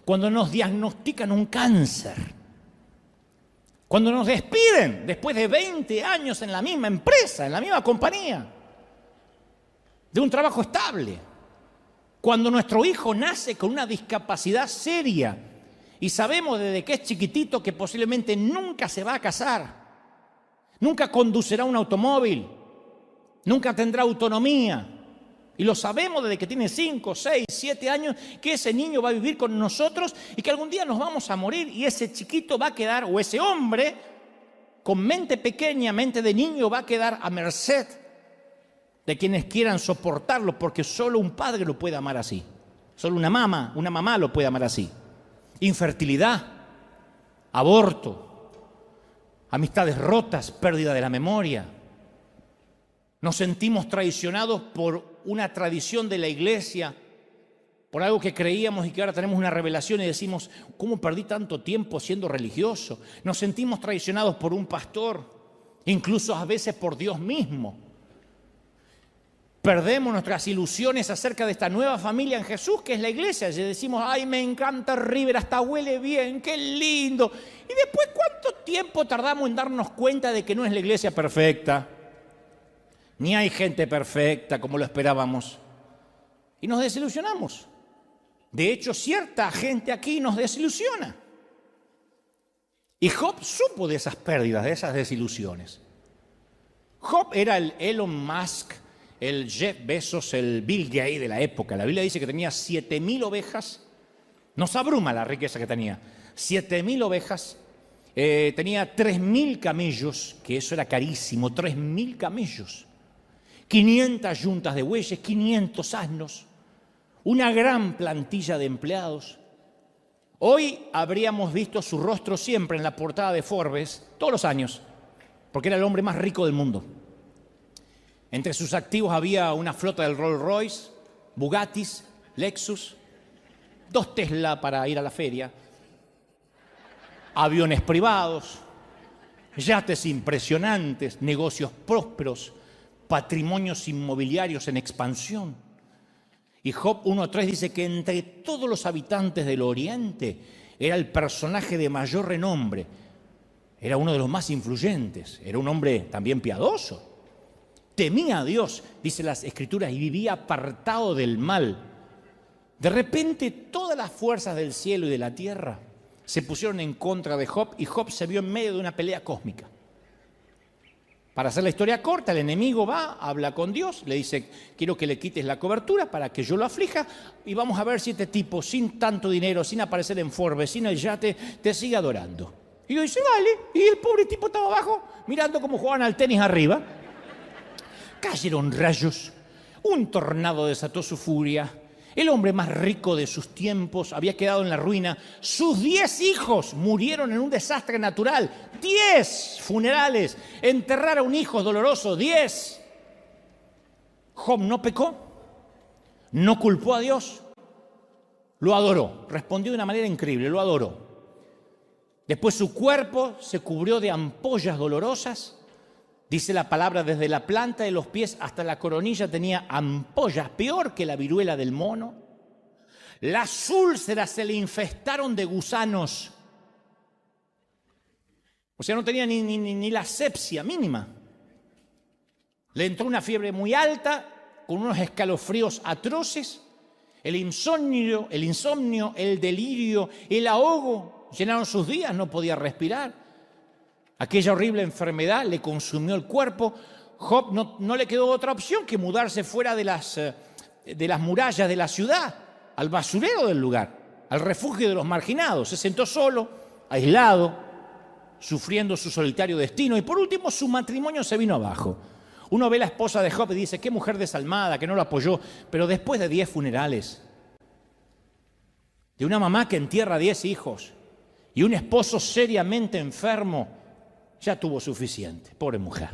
cuando nos diagnostican un cáncer, cuando nos despiden después de 20 años en la misma empresa, en la misma compañía, de un trabajo estable, cuando nuestro hijo nace con una discapacidad seria y sabemos desde que es chiquitito que posiblemente nunca se va a casar, nunca conducirá un automóvil, nunca tendrá autonomía. Y lo sabemos desde que tiene 5, 6, 7 años, que ese niño va a vivir con nosotros y que algún día nos vamos a morir y ese chiquito va a quedar, o ese hombre con mente pequeña, mente de niño, va a quedar a merced de quienes quieran soportarlo, porque solo un padre lo puede amar así. Solo una mamá lo puede amar así. Infertilidad, aborto, amistades rotas, pérdida de la memoria. Nos sentimos traicionados por una tradición de la iglesia, por algo que creíamos y que ahora tenemos una revelación y decimos, ¿cómo perdí tanto tiempo siendo religioso? Nos sentimos traicionados por un pastor, incluso a veces por Dios mismo. Perdemos nuestras ilusiones acerca de esta nueva familia en Jesús, que es la iglesia. Y decimos, ay, me encanta River, hasta huele bien, qué lindo. Y después, ¿cuánto tiempo tardamos en darnos cuenta de que no es la iglesia perfecta? Ni hay gente perfecta como lo esperábamos. Y nos desilusionamos. De hecho, cierta gente aquí nos desilusiona. Y Job supo de esas pérdidas, de esas desilusiones. Job era el Elon Musk, el Jeff Bezos, el Bill Gates de la época. La Biblia dice que tenía 7,000 ovejas. Nos abruma la riqueza que tenía. 7,000 ovejas. Tenía 3,000 camellos, que eso era carísimo, 3,000 camellos. 500 yuntas de bueyes, 500 asnos. Una gran plantilla de empleados. Hoy habríamos visto su rostro siempre en la portada de Forbes, todos los años, porque era el hombre más rico del mundo. Entre sus activos había una flota del Rolls Royce, Bugattis, Lexus, 2 Tesla para ir a la feria, aviones privados, yates impresionantes, negocios prósperos, patrimonios inmobiliarios en expansión. Y Job 1.3 dice que entre todos los habitantes del Oriente era el personaje de mayor renombre, era uno de los más influyentes, era un hombre también piadoso. Temía a Dios, dice las Escrituras, y vivía apartado del mal. De repente, todas las fuerzas del cielo y de la tierra se pusieron en contra de Job y Job se vio en medio de una pelea cósmica. Para hacer la historia corta, el enemigo va, habla con Dios, le dice, quiero que le quites la cobertura para que yo lo aflija y vamos a ver si este tipo, sin tanto dinero, sin aparecer en Forbes, sin el yate, te sigue adorando. Y yo dice, vale, y el pobre tipo estaba abajo, mirando cómo jugaban al tenis arriba. Cayeron rayos, un tornado desató su furia, el hombre más rico de sus tiempos había quedado en la ruina, sus 10 hijos murieron en un desastre natural, 10 funerales, enterrar a un hijo es doloroso, 10. Job no pecó, no culpó a Dios, lo adoró, respondió de una manera increíble, lo adoró. Después su cuerpo se cubrió de ampollas dolorosas. Dice la palabra, desde la planta de los pies hasta la coronilla tenía ampollas, peor que la viruela del mono. Las úlceras se le infestaron de gusanos. O sea, no tenía ni la asepsia mínima. Le entró una fiebre muy alta, con unos escalofríos atroces. El insomnio, el delirio, el ahogo llenaron sus días, no podía respirar. Aquella horrible enfermedad le consumió el cuerpo. Job no le quedó otra opción que mudarse fuera de las murallas de la ciudad, al basurero del lugar, al refugio de los marginados. Se sentó solo, aislado, sufriendo su solitario destino. Y por último, su matrimonio se vino abajo. Uno ve a la esposa de Job y dice, qué mujer desalmada, que no lo apoyó. Pero después de 10 funerales, de una mamá que entierra 10 hijos y un esposo seriamente enfermo, ya tuvo suficiente, pobre mujer.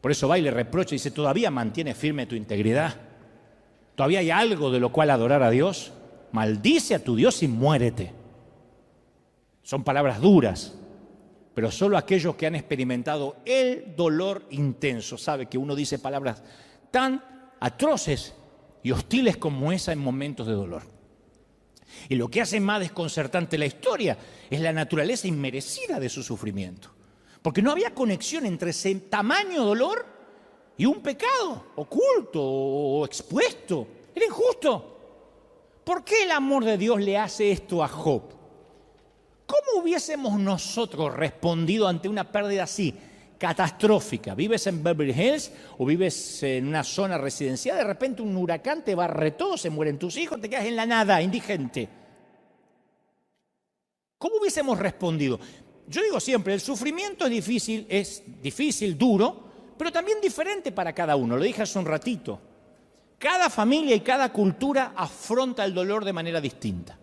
Por eso va y le reprocha y dice, ¿todavía mantiene firme tu integridad? ¿Todavía hay algo de lo cual adorar a Dios? Maldice a tu Dios y muérete. Son palabras duras, pero solo aquellos que han experimentado el dolor intenso sabe que uno dice palabras tan atroces y hostiles como esa en momentos de dolor. Y lo que hace más desconcertante la historia es la naturaleza inmerecida de su sufrimiento. Porque no había conexión entre ese tamaño dolor y un pecado oculto o expuesto. Era injusto. ¿Por qué el amor de Dios le hace esto a Job? ¿Cómo hubiésemos nosotros respondido ante una pérdida así, catastrófica? ¿Vives en Beverly Hills o vives en una zona residencial? De repente un huracán te barre todo, se mueren tus hijos, te quedas en la nada, indigente. ¿Cómo hubiésemos respondido? Yo digo siempre, el sufrimiento es difícil, duro, pero también diferente para cada uno. Lo dije hace un ratito. Cada familia y cada cultura afronta el dolor de manera distinta.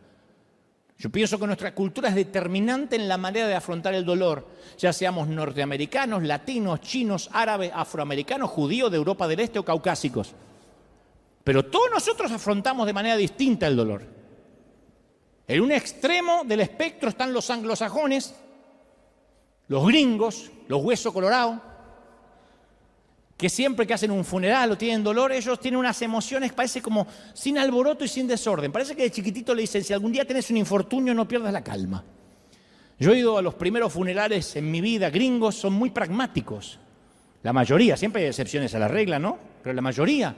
Yo pienso que nuestra cultura es determinante en la manera de afrontar el dolor, ya seamos norteamericanos, latinos, chinos, árabes, afroamericanos, judíos de Europa del Este o caucásicos. Pero todos nosotros afrontamos de manera distinta el dolor. En un extremo del espectro están los anglosajones, los gringos, los huesos colorados, que siempre que hacen un funeral o tienen dolor, ellos tienen unas emociones, parece como sin alboroto y sin desorden. Parece que de chiquitito le dicen, si algún día tenés un infortunio, no pierdas la calma. Yo he ido a los primeros funerales en mi vida, gringos, son muy pragmáticos. La mayoría, siempre hay excepciones a la regla, ¿no? Pero la mayoría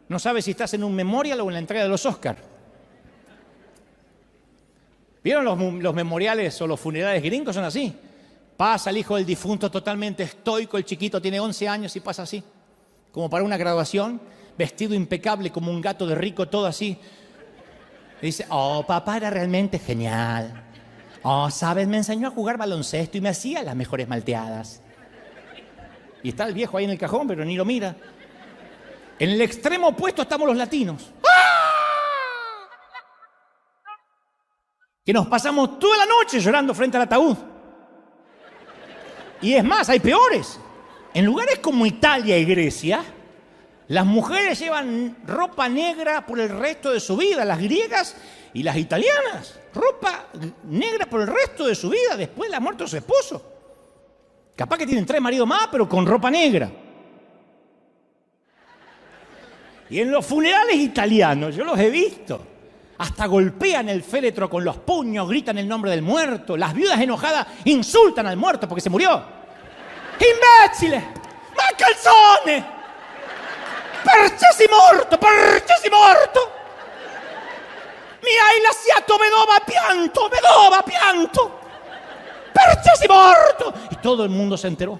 no sabe si estás en un memorial o en la entrega de los Oscars. ¿Vieron los memoriales o los funerales gringos? Son así. Pasa el hijo del difunto totalmente estoico, el chiquito tiene 11 años y pasa así, como para una graduación, vestido impecable como un gato de rico, todo así. Y dice, oh, papá era realmente genial. Oh, ¿sabes? Me enseñó a jugar baloncesto y me hacía las mejores malteadas. Y está el viejo ahí en el cajón, pero ni lo mira. En el extremo opuesto estamos los latinos. que nos pasamos toda la noche llorando frente al ataúd. Y es más, hay peores. En lugares como Italia y Grecia, las mujeres llevan ropa negra por el resto de su vida, las griegas y las italianas. Ropa negra por el resto de su vida después de la muerte de su esposo. Capaz que tienen 3 maridos más, pero con ropa negra. Y en los funerales italianos, yo los he visto, hasta golpean el féretro con los puños, gritan el nombre del muerto. Las viudas enojadas insultan al muerto porque se murió. ¡Imbécile! ¡Ma calzone! ¡Perché si morto! ¡Perché si morto! ¡Mi hai lasciato vedova pianto! ¡Perché si morto! Y todo el mundo se enteró.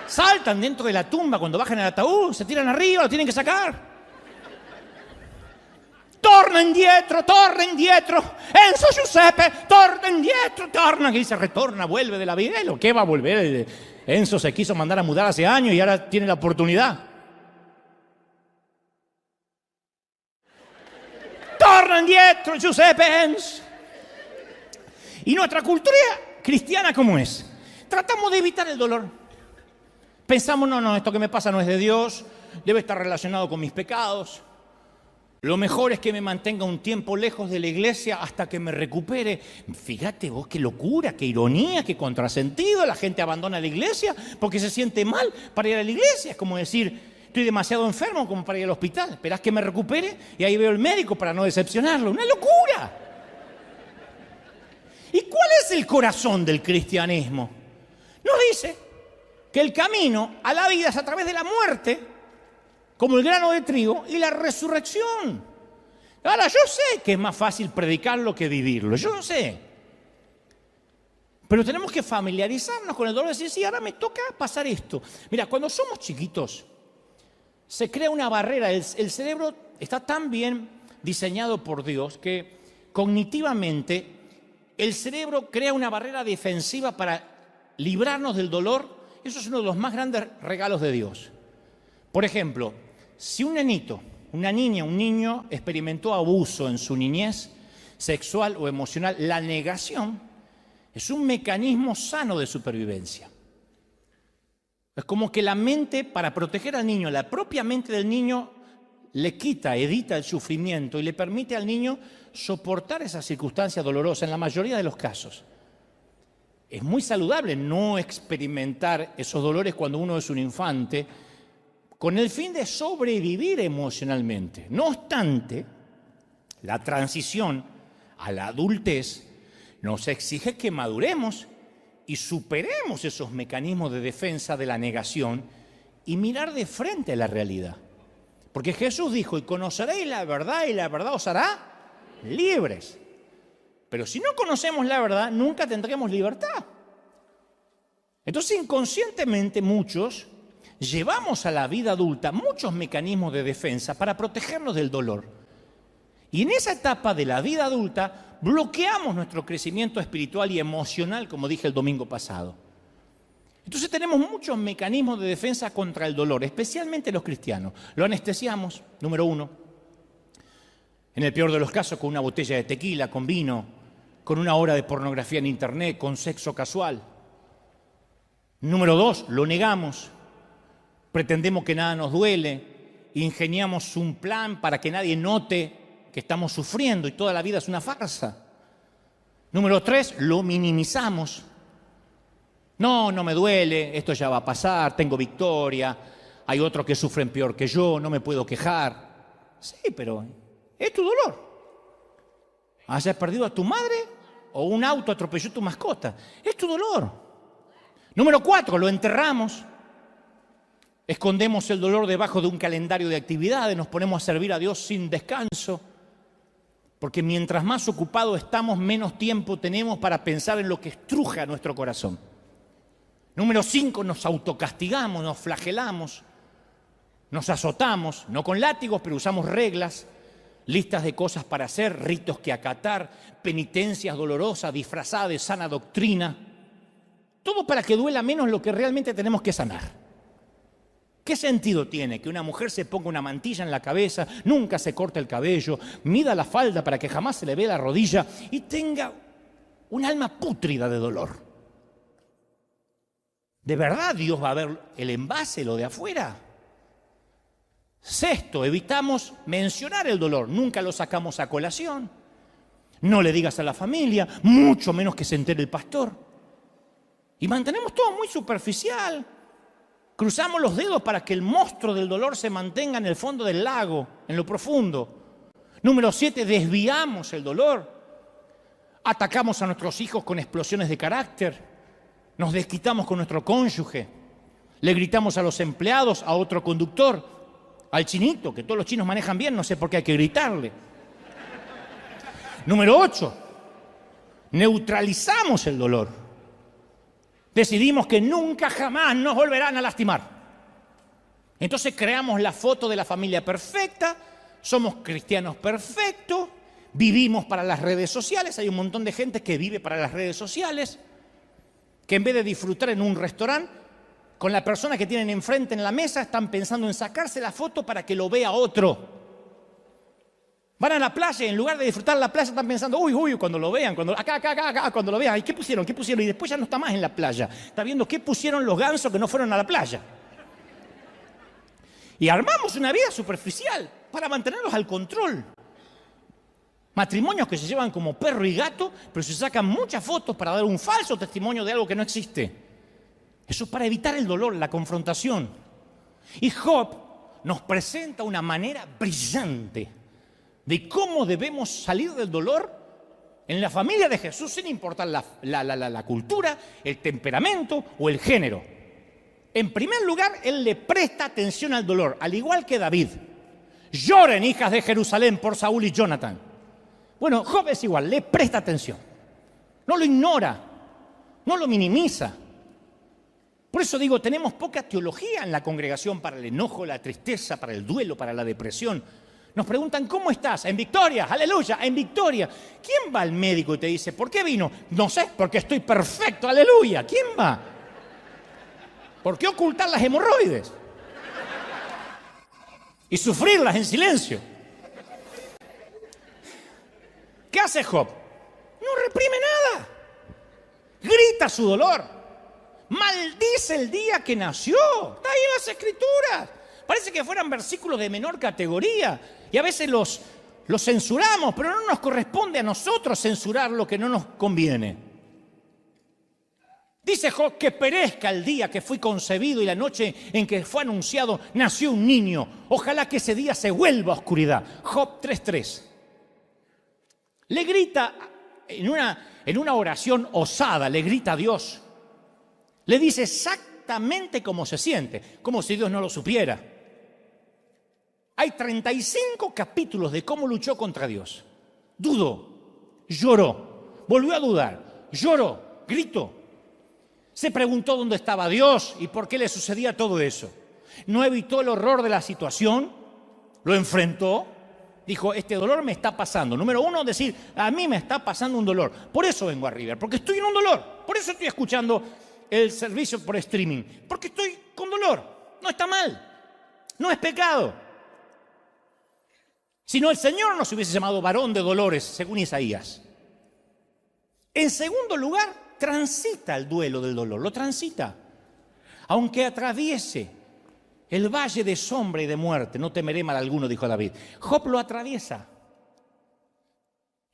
Saltan dentro de la tumba cuando bajan el ataúd, se tiran arriba, lo tienen que sacar. Torna indietro, Enzo Giuseppe, torna indietro, torna. Que dice, retorna, vuelve de la vida. ¿Lo que va a volver? Enzo se quiso mandar a mudar hace años y ahora tiene la oportunidad. Torna indietro, Giuseppe, Enzo. Y nuestra cultura cristiana, ¿cómo es? Tratamos de evitar el dolor. Pensamos, no, esto que me pasa no es de Dios, debe estar relacionado con mis pecados. Lo mejor es que me mantenga un tiempo lejos de la iglesia hasta que me recupere. Fíjate vos, qué locura, qué ironía, qué contrasentido. La gente abandona la iglesia porque se siente mal para ir a la iglesia. Es como decir, estoy demasiado enfermo como para ir al hospital. Esperás que me recupere y ahí veo al médico para no decepcionarlo. ¡Una locura! ¿Y cuál es el corazón del cristianismo? Nos dice que el camino a la vida es a través de la muerte, como el grano de trigo, y la resurrección. Ahora, yo sé que es más fácil predicarlo que vivirlo, yo lo sé. Pero tenemos que familiarizarnos con el dolor y decir, sí, ahora me toca pasar esto. Mira, cuando somos chiquitos, se crea una barrera. El cerebro está tan bien diseñado por Dios que cognitivamente el cerebro crea una barrera defensiva para librarnos del dolor. Eso es uno de los más grandes regalos de Dios. Por ejemplo, si un nenito, una niña, un niño experimentó abuso en su niñez, sexual o emocional, la negación es un mecanismo sano de supervivencia. Es como que la mente, para proteger al niño, la propia mente del niño le quita, evita el sufrimiento y le permite al niño soportar esa circunstancia dolorosa en la mayoría de los casos. Es muy saludable no experimentar esos dolores cuando uno es un infante, con el fin de sobrevivir emocionalmente. No obstante, la transición a la adultez nos exige que maduremos y superemos esos mecanismos de defensa de la negación y mirar de frente a la realidad. Porque Jesús dijo, y conoceréis la verdad y la verdad os hará libres. Pero si no conocemos la verdad, nunca tendremos libertad. Entonces, inconscientemente muchos llevamos a la vida adulta muchos mecanismos de defensa para protegernos del dolor. Y en esa etapa de la vida adulta bloqueamos nuestro crecimiento espiritual y emocional, como dije el domingo pasado. Entonces tenemos muchos mecanismos de defensa contra el dolor, especialmente los cristianos. Lo anestesiamos, número 1. En el peor de los casos, con una botella de tequila, con vino, con una hora de pornografía en internet, con sexo casual. Número 2, lo negamos. Pretendemos que nada nos duele, ingeniamos un plan para que nadie note que estamos sufriendo y toda la vida es una farsa. Número 3, lo minimizamos. No me duele, esto ya va a pasar, tengo victoria, hay otros que sufren peor que yo, no me puedo quejar. Sí, pero es tu dolor. Hayas perdido a tu madre o un auto atropelló a tu mascota. Es tu dolor. Número 4, lo enterramos. Escondemos el dolor debajo de un calendario de actividades, nos ponemos a servir a Dios sin descanso, porque mientras más ocupados estamos, menos tiempo tenemos para pensar en lo que estruja nuestro corazón. Número 5, nos autocastigamos, nos flagelamos, nos azotamos, no con látigos, pero usamos reglas, listas de cosas para hacer, ritos que acatar, penitencias dolorosas disfrazadas de sana doctrina, todo para que duela menos lo que realmente tenemos que sanar. ¿Qué sentido tiene que una mujer se ponga una mantilla en la cabeza, nunca se corte el cabello, mida la falda para que jamás se le vea la rodilla y tenga un alma pútrida de dolor? ¿De verdad Dios va a ver el envase, lo de afuera? Sexto, evitamos mencionar el dolor, nunca lo sacamos a colación. No le digas a la familia, mucho menos que se entere el pastor. Y mantenemos todo muy superficial. Cruzamos los dedos para que el monstruo del dolor se mantenga en el fondo del lago, en lo profundo. Número 7, desviamos el dolor. Atacamos a nuestros hijos con explosiones de carácter. Nos desquitamos con nuestro cónyuge. Le gritamos a los empleados, a otro conductor, al chinito, que todos los chinos manejan bien, no sé por qué hay que gritarle. Número 8, neutralizamos el dolor. Decidimos que nunca jamás nos volverán a lastimar. Entonces creamos la foto de la familia perfecta, somos cristianos perfectos, vivimos para las redes sociales. Hay un montón de gente que vive para las redes sociales, que en vez de disfrutar en un restaurante, con la persona que tienen enfrente en la mesa, están pensando en sacarse la foto para que lo vea otro. Van a la playa y en lugar de disfrutar la playa están pensando, uy, cuando lo vean, acá, cuando lo vean, ¿y qué pusieron? Y después ya no está más en la playa. Está viendo qué pusieron los gansos que no fueron a la playa. Y armamos una vida superficial para mantenerlos al control. Matrimonios que se llevan como perro y gato, pero se sacan muchas fotos para dar un falso testimonio de algo que no existe. Eso es para evitar el dolor, la confrontación. Y Job nos presenta una manera brillante de cómo debemos salir del dolor en la familia de Jesús, sin importar la cultura, el temperamento o el género. En primer lugar, él le presta atención al dolor, al igual que David. Lloren, hijas de Jerusalén, por Saúl y Jonathan. Bueno, Job es igual, le presta atención. No lo ignora, no lo minimiza. Por eso digo, tenemos poca teología en la congregación para el enojo, la tristeza, para el duelo, para la depresión. Nos preguntan, ¿cómo estás? En victoria, aleluya, en victoria. ¿Quién va al médico y te dice, ¿por qué vino? No sé, porque estoy perfecto, aleluya. ¿Quién va? ¿Por qué ocultar las hemorroides? Y sufrirlas en silencio. ¿Qué hace Job? No reprime nada. Grita su dolor. Maldice el día que nació. Está ahí en las Escrituras. Parece que fueran versículos de menor categoría. Y a veces los censuramos, pero no nos corresponde a nosotros censurar lo que no nos conviene. Dice Job que perezca el día que fui concebido y la noche en que fue anunciado nació un niño. Ojalá que ese día se vuelva a oscuridad. Job 3:3. Le grita en una oración osada, le grita a Dios. Le dice exactamente cómo se siente, como si Dios no lo supiera. Hay 35 capítulos de cómo luchó contra Dios. Dudó, lloró, volvió a dudar, lloró, gritó. Se preguntó dónde estaba Dios y por qué le sucedía todo eso. No evitó el horror de la situación, lo enfrentó, dijo, este dolor me está pasando. Número 1, decir, a mí me está pasando un dolor. Por eso vengo a River, porque estoy en un dolor. Por eso estoy escuchando el servicio por streaming, porque estoy con dolor. No está mal, no es pecado. Si no, el Señor nos hubiese llamado varón de dolores, según Isaías. En segundo lugar, transita el duelo del dolor, lo transita. Aunque atraviese el valle de sombra y de muerte, no temeré mal alguno, dijo David. Job lo atraviesa.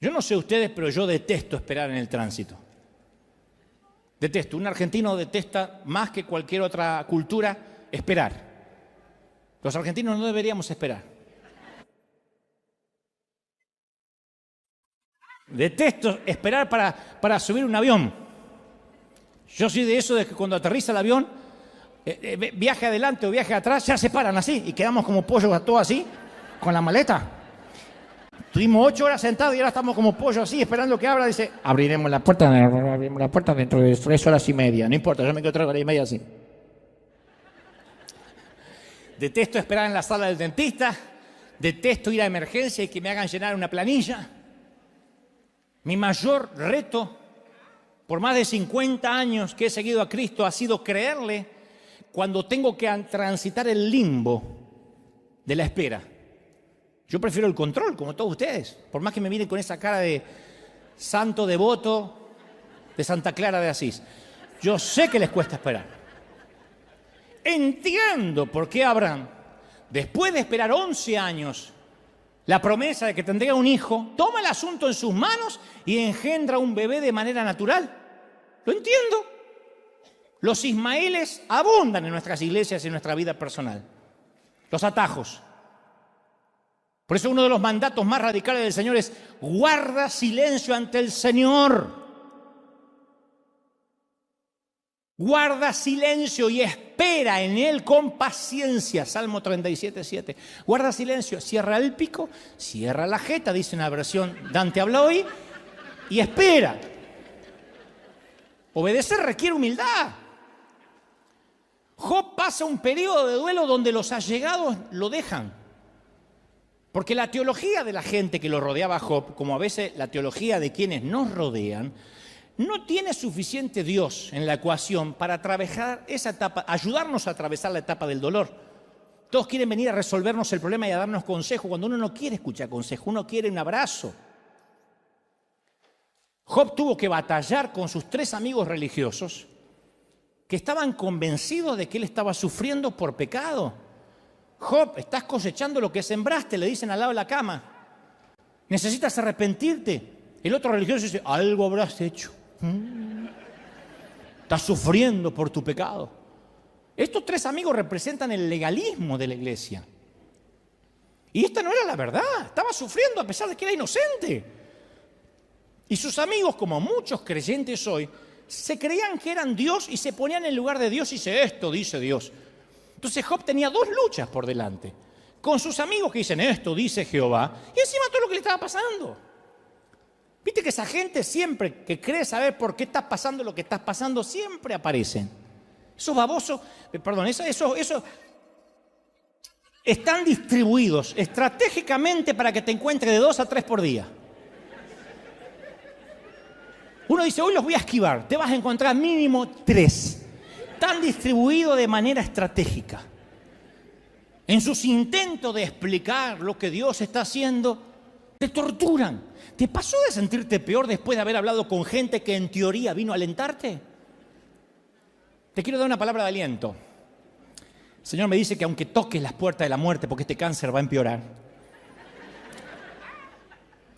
Yo no sé ustedes, pero yo detesto esperar en el tránsito. Detesto. Un argentino detesta más que cualquier otra cultura esperar. Los argentinos no deberíamos esperar. Detesto esperar para subir un avión. Yo soy de eso de que cuando aterriza el avión, viaje adelante o viaje atrás, ya se paran así y quedamos como pollos todos así, con la maleta. Estuvimos 8 horas sentados y ahora estamos como pollos así, esperando que abra. Dice, abriremos la puerta dentro de 3 horas y media. No importa, yo me quedo 3 horas y media así. Detesto esperar en la sala del dentista. Detesto ir a emergencia y que me hagan llenar una planilla. Mi mayor reto, por más de 50 años que he seguido a Cristo, ha sido creerle cuando tengo que transitar el limbo de la espera. Yo prefiero el control, como todos ustedes, por más que me miren con esa cara de santo devoto de Santa Clara de Asís. Yo sé que les cuesta esperar. Entiendo por qué Abraham, después de esperar 11 años, la promesa de que tendría un hijo, toma el asunto en sus manos y engendra un bebé de manera natural. Lo entiendo. Los ismaeles abundan en nuestras iglesias y en nuestra vida personal. Los atajos. Por eso uno de los mandatos más radicales del Señor es: guarda silencio ante el Señor. Guarda silencio y espera en Él con paciencia. Salmo 37:7. Guarda silencio, cierra el pico, cierra la jeta, dice una versión Dante habla hoy, y espera. Obedecer requiere humildad. Job pasa un periodo de duelo donde los allegados lo dejan. Porque la teología de la gente que lo rodeaba a Job, como a veces la teología de quienes nos rodean, no tiene suficiente Dios en la ecuación para atravesar esa etapa, ayudarnos a atravesar la etapa del dolor. Todos quieren venir a resolvernos el problema y a darnos consejo, cuando uno no quiere escuchar consejo, uno quiere un abrazo. Job tuvo que batallar con sus 3 amigos religiosos que estaban convencidos de que él estaba sufriendo por pecado. Job, estás cosechando lo que sembraste, le dicen al lado de la cama. Necesitas arrepentirte. El otro religioso dice: algo habrás hecho. Estás sufriendo por tu pecado. Estos 3 amigos representan el legalismo de la iglesia. Y esta no era la verdad. Estaba sufriendo a pesar de que era inocente. Y sus amigos, como muchos creyentes hoy, se creían que eran Dios y se ponían en lugar de Dios y dice: esto dice Dios. Entonces Job tenía 2 luchas por delante. Con sus amigos que dicen: esto dice Jehová. Y encima todo lo que le estaba pasando. Viste que esa gente siempre que cree saber por qué está pasando lo que está pasando, siempre aparecen. Esos babosos, esos están distribuidos estratégicamente para que te encuentres de 2 a 3 por día. Uno dice: hoy los voy a esquivar, te vas a encontrar mínimo 3. Están distribuidos de manera estratégica. En sus intentos de explicar lo que Dios está haciendo, te torturan. ¿Te pasó de sentirte peor después de haber hablado con gente que en teoría vino a alentarte? Te quiero dar una palabra de aliento. El Señor me dice que aunque toques las puertas de la muerte, porque este cáncer va a empeorar,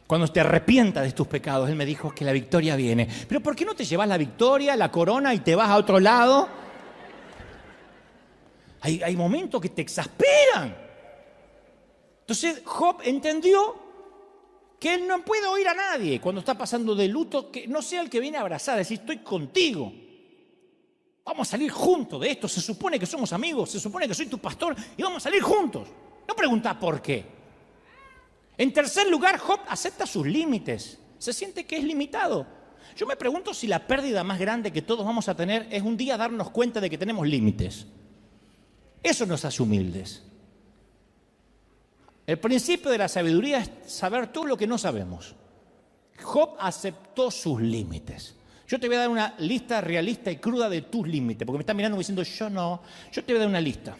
cuando te arrepientas de tus pecados, Él me dijo que la victoria viene. Pero ¿por qué no te llevas la victoria, la corona y te vas a otro lado? Hay momentos que te exasperan. Entonces Job entendió que él no puede oír a nadie cuando está pasando de luto, que no sea el que viene a abrazar, decir: estoy contigo. Vamos a salir juntos de esto. Se supone que somos amigos, se supone que soy tu pastor y vamos a salir juntos. No pregunta por qué. En tercer lugar, Job acepta sus límites. Se siente que es limitado. Yo me pregunto si la pérdida más grande que todos vamos a tener es un día darnos cuenta de que tenemos límites. Eso nos hace humildes. El principio de la sabiduría es saber todo lo que no sabemos. Job aceptó sus límites. Yo te voy a dar una lista realista y cruda de tus límites, porque me están mirando diciendo: yo no. Yo te voy a dar una lista.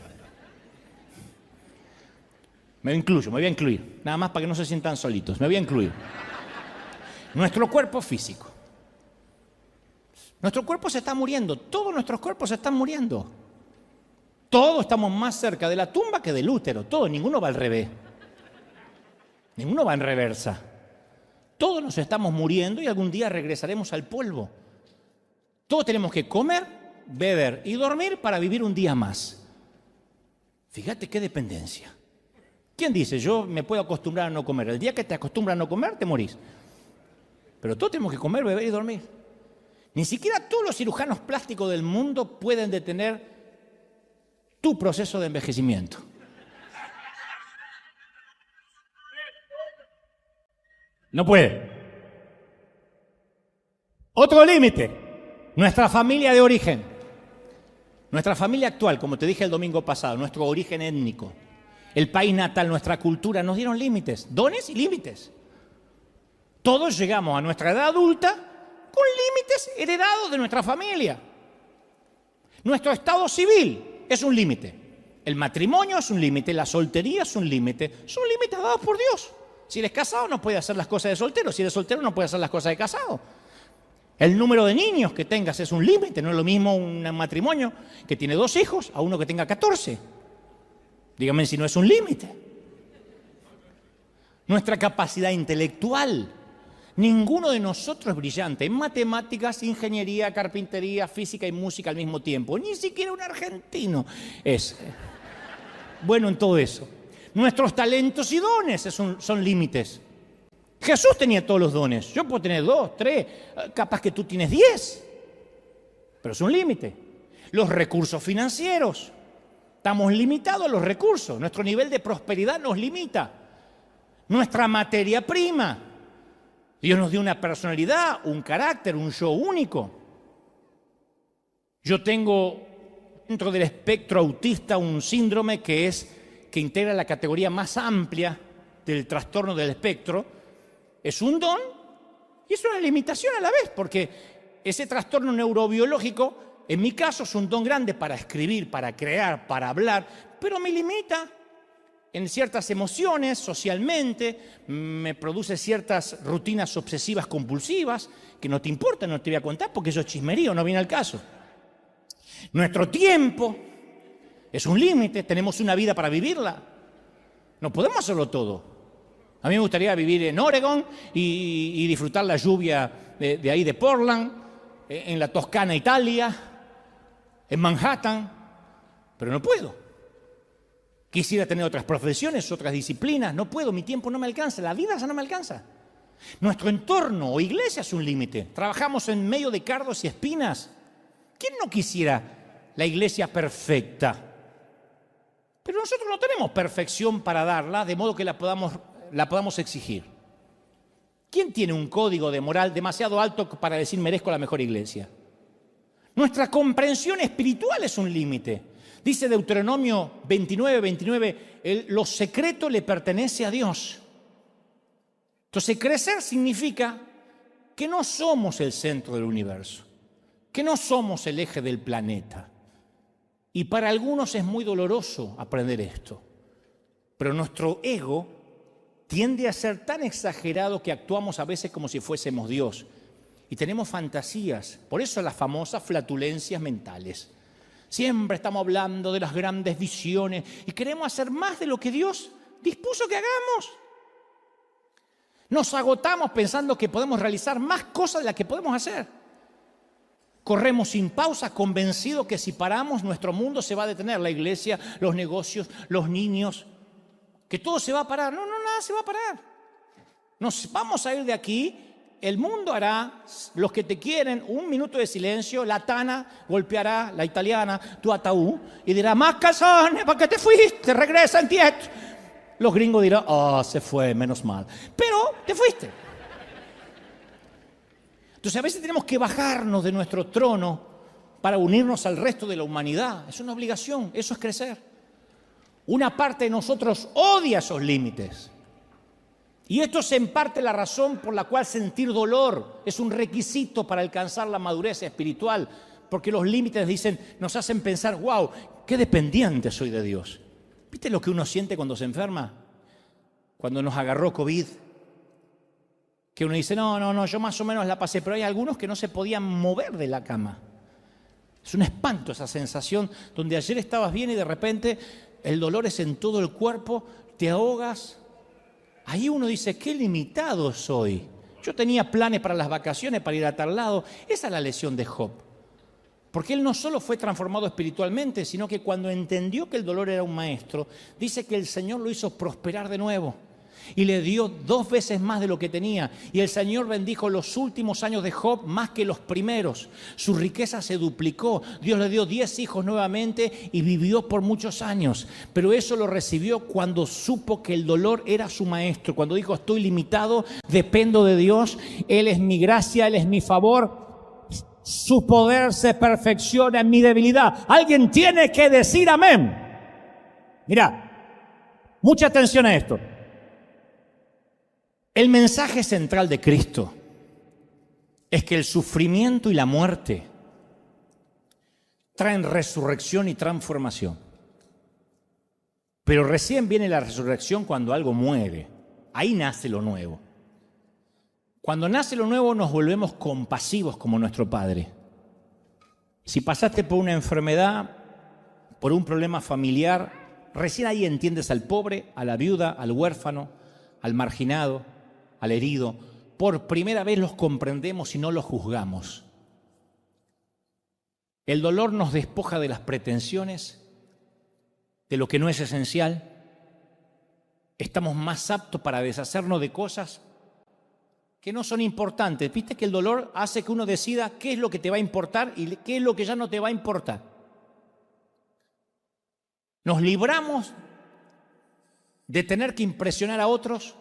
Me voy a incluir. Nada más para que no se sientan solitos. Me voy a incluir. Nuestro cuerpo físico. Nuestro cuerpo se está muriendo. Todos nuestros cuerpos se están muriendo. Todos estamos más cerca de la tumba que del útero. Todos, ninguno va al revés. Ninguno va en reversa. Todos nos estamos muriendo y algún día regresaremos al polvo. Todos tenemos que comer, beber y dormir para vivir un día más. Fíjate qué dependencia. ¿Quién dice: yo me puedo acostumbrar a no comer? El día que te acostumbras a no comer, te morís. Pero todos tenemos que comer, beber y dormir. Ni siquiera todos los cirujanos plásticos del mundo pueden detener tu proceso de envejecimiento. No puede. Otro límite: nuestra familia de origen. Nuestra familia actual, como te dije el domingo pasado, nuestro origen étnico, el país natal, nuestra cultura, nos dieron límites, dones y límites. Todos llegamos a nuestra edad adulta con límites heredados de nuestra familia. Nuestro estado civil es un límite. El matrimonio es un límite, la soltería es un límite. Son límites dados por Dios. Si eres casado no puedes hacer las cosas de soltero. Si eres soltero no puedes hacer las cosas de casado. El número de niños que tengas es un límite. No es lo mismo un matrimonio que tiene 2 hijos a uno que tenga 14. Dígame si no es un límite. Nuestra capacidad intelectual. Ninguno de nosotros es brillante en matemáticas, ingeniería, carpintería, física y música al mismo tiempo. Ni siquiera un argentino es bueno en todo eso. Nuestros talentos y dones son límites. Jesús tenía todos los dones. Yo puedo tener 2, 3, capaz que tú tienes 10. Pero es un límite. Los recursos financieros. Estamos limitados a los recursos. Nuestro nivel de prosperidad nos limita. Nuestra materia prima. Dios nos dio una personalidad, un carácter, un yo único. Yo tengo dentro del espectro autista un síndrome que integra la categoría más amplia del trastorno del espectro. Es un don y es una limitación a la vez, porque ese trastorno neurobiológico, en mi caso, es un don grande para escribir, para crear, para hablar, pero me limita en ciertas emociones, socialmente, me produce ciertas rutinas obsesivas compulsivas que no te importan, no te voy a contar porque eso es chismerío, no viene al caso. Nuestro tiempo es un límite, tenemos una vida para vivirla. No podemos hacerlo todo. A mí me gustaría vivir en Oregon y disfrutar la lluvia de ahí de Portland, en la Toscana, Italia, en Manhattan, pero no puedo. Quisiera tener otras profesiones, otras disciplinas, no puedo, mi tiempo no me alcanza, la vida ya no me alcanza. Nuestro entorno o iglesia es un límite. Trabajamos en medio de cardos y espinas. ¿Quién no quisiera la iglesia perfecta? Pero nosotros no tenemos perfección para darla, de modo que la podamos exigir. ¿Quién tiene un código de moral demasiado alto para decir merezco la mejor iglesia? Nuestra comprensión espiritual es un límite. Dice Deuteronomio 29, lo secreto le pertenece a Dios. Entonces, crecer significa que no somos el centro del universo, que no somos el eje del planeta. Y para algunos es muy doloroso aprender esto. Pero nuestro ego tiende a ser tan exagerado que actuamos a veces como si fuésemos Dios. Y tenemos fantasías, por eso las famosas flatulencias mentales. Siempre estamos hablando de las grandes visiones y queremos hacer más de lo que Dios dispuso que hagamos. Nos agotamos pensando que podemos realizar más cosas de las que podemos hacer. Corremos sin pausa, convencidos que si paramos, nuestro mundo se va a detener. La iglesia, los negocios, los niños, que todo se va a parar. No, nada se va a parar. Nos vamos a ir de aquí. El mundo hará, los que te quieren, 1 minuto de silencio. La tana golpeará, la italiana, tu ataúd y dirá, más calzones, ¿para qué te fuiste? Regresa en tieto. Los gringos dirán, se fue, menos mal. Pero te fuiste. Entonces a veces tenemos que bajarnos de nuestro trono para unirnos al resto de la humanidad. Es una obligación, eso es crecer. Una parte de nosotros odia esos límites. Y esto es en parte la razón por la cual sentir dolor es un requisito para alcanzar la madurez espiritual, porque los límites nos hacen pensar, wow, qué dependiente soy de Dios. ¿Viste lo que uno siente cuando se enferma? Cuando nos agarró COVID, que uno dice, no, yo más o menos la pasé, pero hay algunos que no se podían mover de la cama. Es un espanto esa sensación donde ayer estabas bien y de repente el dolor es en todo el cuerpo, te ahogas. Ahí uno dice, qué limitado soy. Yo tenía planes para las vacaciones, para ir a tal lado. Esa es la lección de Job. Porque él no solo fue transformado espiritualmente, sino que cuando entendió que el dolor era un maestro, dice que el Señor lo hizo prosperar de nuevo. Y le dio 2 veces más de lo que tenía. Y el Señor bendijo los últimos años de Job más que los primeros. Su riqueza se duplicó. Dios le dio 10 hijos nuevamente y vivió por muchos años. Pero eso lo recibió cuando supo que el dolor era su maestro. Cuando dijo, estoy limitado, dependo de Dios. Él es mi gracia, Él es mi favor. Su poder se perfecciona en mi debilidad. Alguien tiene que decir amén. Mira, mucha atención a esto. El mensaje central de Cristo es que el sufrimiento y la muerte traen resurrección y transformación. Pero recién viene la resurrección cuando algo muere. Ahí nace lo nuevo. Cuando nace lo nuevo nos volvemos compasivos como nuestro Padre. Si pasaste por una enfermedad, por un problema familiar, recién ahí entiendes al pobre, a la viuda, al huérfano, al marginado, al herido. Por primera vez los comprendemos y no los juzgamos. El dolor nos despoja de las pretensiones, de lo que no es esencial. Estamos más aptos para deshacernos de cosas que no son importantes. Viste que el dolor hace que uno decida qué es lo que te va a importar y qué es lo que ya no te va a importar. Nos libramos de tener que impresionar a otros,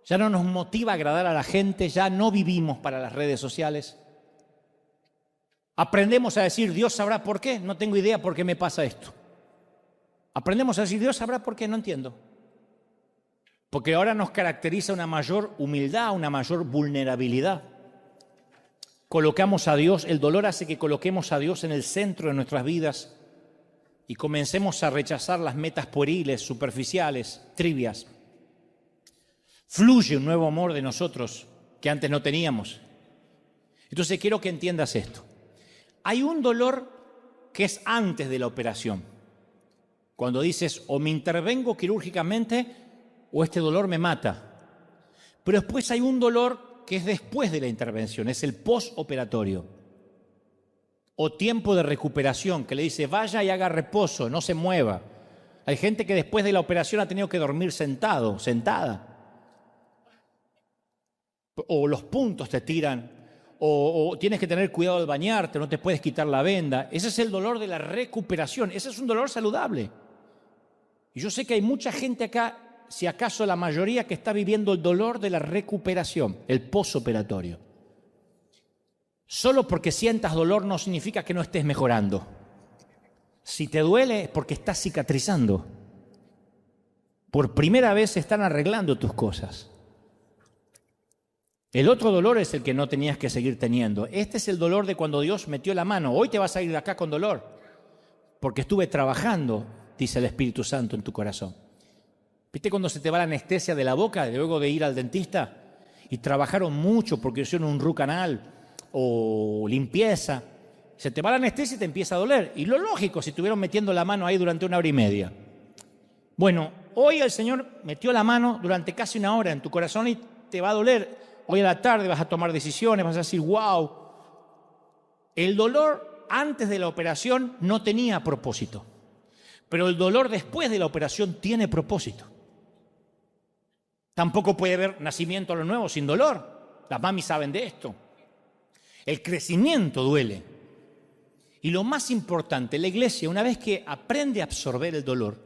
ya no nos motiva a agradar a la gente, ya no vivimos para las redes sociales. Aprendemos a decir, Dios sabrá por qué, no tengo idea por qué me pasa esto. Aprendemos a decir, Dios sabrá por qué, no entiendo. Porque ahora nos caracteriza una mayor humildad, una mayor vulnerabilidad. Colocamos a Dios, el dolor hace que coloquemos a Dios en el centro de nuestras vidas y comencemos a rechazar las metas pueriles, superficiales, trivias. Fluye un nuevo amor de nosotros que antes no teníamos. Entonces quiero que entiendas esto. Hay un dolor que es antes de la operación. Cuando dices, o me intervengo quirúrgicamente o este dolor me mata. Pero después hay un dolor que es después de la intervención, es el postoperatorio. O tiempo de recuperación, que le dice, vaya y haga reposo, no se mueva. Hay gente que después de la operación ha tenido que dormir sentado, sentada. O los puntos te tiran, o tienes que tener cuidado al bañarte, no te puedes quitar la venda. Ese es el dolor de la recuperación, ese es un dolor saludable. Y yo sé que hay mucha gente acá, si acaso la mayoría, que está viviendo el dolor de la recuperación, el postoperatorio. Solo porque sientas dolor no significa que no estés mejorando. Si te duele es porque estás cicatrizando. Por primera vez se están arreglando tus cosas. El otro dolor es el que no tenías que seguir teniendo. Este es el dolor de cuando Dios metió la mano. Hoy te vas a ir de acá con dolor, porque estuve trabajando, dice el Espíritu Santo en tu corazón. ¿Viste cuando se te va la anestesia de la boca luego de ir al dentista? Y trabajaron mucho porque hicieron un root canal o limpieza. Se te va la anestesia y te empieza a doler. Y lo lógico, si estuvieron metiendo la mano ahí durante 1 hora y media. Bueno, hoy el Señor metió la mano durante casi 1 hora en tu corazón y te va a doler. Hoy a la tarde vas a tomar decisiones, vas a decir, wow. El dolor antes de la operación no tenía propósito. Pero el dolor después de la operación tiene propósito. Tampoco puede haber nacimiento a lo nuevo sin dolor. Las mamis saben de esto. El crecimiento duele. Y lo más importante, la iglesia, una vez que aprende a absorber el dolor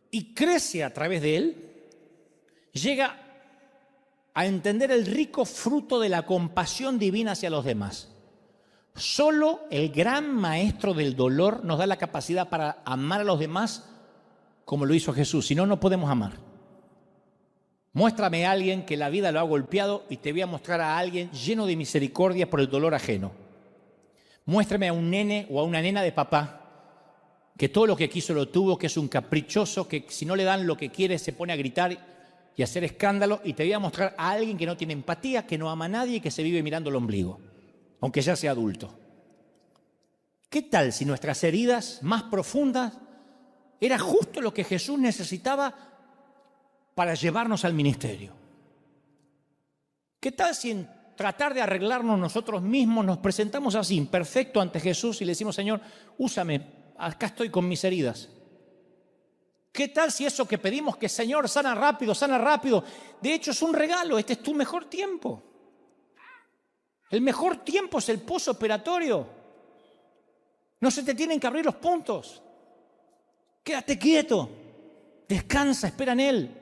y crece a través de él, llega a entender el rico fruto de la compasión divina hacia los demás. Solo el gran maestro del dolor nos da la capacidad para amar a los demás como lo hizo Jesús. Si no, no podemos amar. Muéstrame a alguien que la vida lo ha golpeado y te voy a mostrar a alguien lleno de misericordia por el dolor ajeno. Muéstrame a un nene o a una nena de papá que todo lo que quiso lo tuvo, que es un caprichoso, que si no le dan lo que quiere se pone a gritar y a hacer escándalo, y te voy a mostrar a alguien que no tiene empatía, que no ama a nadie y que se vive mirando el ombligo, aunque ya sea adulto. ¿Qué tal si nuestras heridas más profundas era justo lo que Jesús necesitaba para llevarnos al ministerio? ¿Qué tal si en tratar de arreglarnos nosotros mismos nos presentamos así, imperfecto ante Jesús y le decimos, Señor, úsame, acá estoy con mis heridas? ¿Qué tal si eso que pedimos que Señor sana rápido, de hecho es un regalo, este es tu mejor tiempo? El mejor tiempo es el postoperatorio. No se te tienen que abrir los puntos. Quédate quieto, descansa, espera en Él.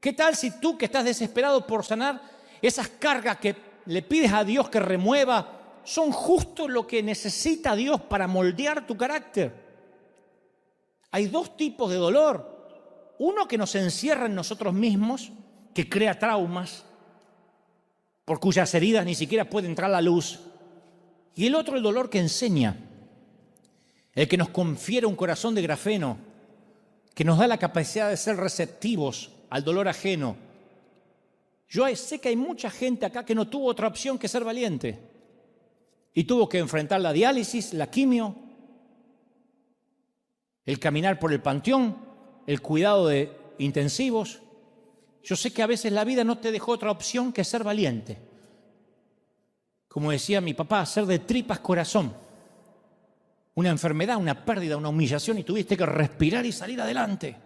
¿Qué tal si tú que estás desesperado por sanar, esas cargas que le pides a Dios que remueva, son justo lo que necesita Dios para moldear tu carácter? Hay 2 tipos de dolor. Uno que nos encierra en nosotros mismos, que crea traumas, por cuyas heridas ni siquiera puede entrar la luz. Y el otro, el dolor que enseña, el que nos confiere un corazón de grafeno, que nos da la capacidad de ser receptivos al dolor ajeno. Yo sé que hay mucha gente acá que no tuvo otra opción que ser valiente y tuvo que enfrentar la diálisis, la quimio, el caminar por el panteón, el cuidado de intensivos. Yo sé que a veces la vida no te dejó otra opción que ser valiente. Como decía mi papá, hacer de tripas corazón. Una enfermedad, una pérdida, una humillación y tuviste que respirar y salir adelante.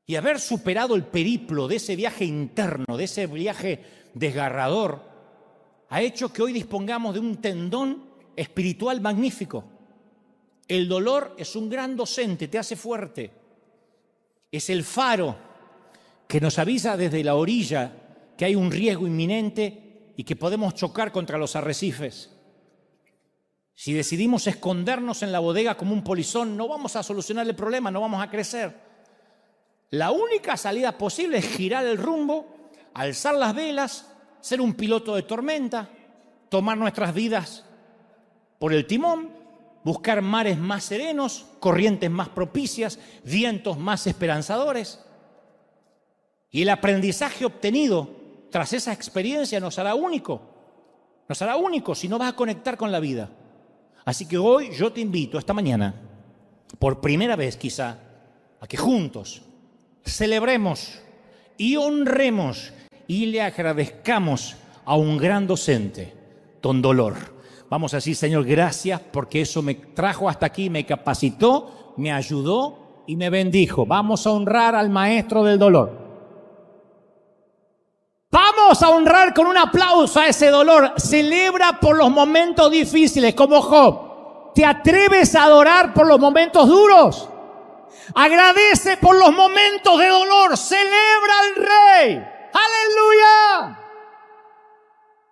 Y haber superado el periplo de ese viaje interno, de ese viaje desgarrador, ha hecho que hoy dispongamos de un tendón espiritual magnífico. El dolor es un gran docente, te hace fuerte. Es el faro que nos avisa desde la orilla que hay un riesgo inminente y que podemos chocar contra los arrecifes. Si decidimos escondernos en la bodega como un polizón, no vamos a solucionar el problema, no vamos a crecer. La única salida posible es girar el rumbo, alzar las velas, ser un piloto de tormenta, tomar nuestras vidas por el timón, buscar mares más serenos, corrientes más propicias, vientos más esperanzadores. Y el aprendizaje obtenido tras esa experiencia nos hará único si no vas a conectar con la vida. Así que hoy yo te invito, esta mañana, por primera vez quizá, a que juntos celebremos y honremos y le agradezcamos a un gran docente, don Dolor. Vamos a decir, Señor, gracias porque eso me trajo hasta aquí, me capacitó, me ayudó y me bendijo. Vamos a honrar al maestro del dolor. Vamos a honrar con un aplauso a ese dolor. Celebra por los momentos difíciles, como Job. ¿Te atreves a adorar por los momentos duros? Agradece por los momentos de dolor. Celebra al Rey. ¡Aleluya!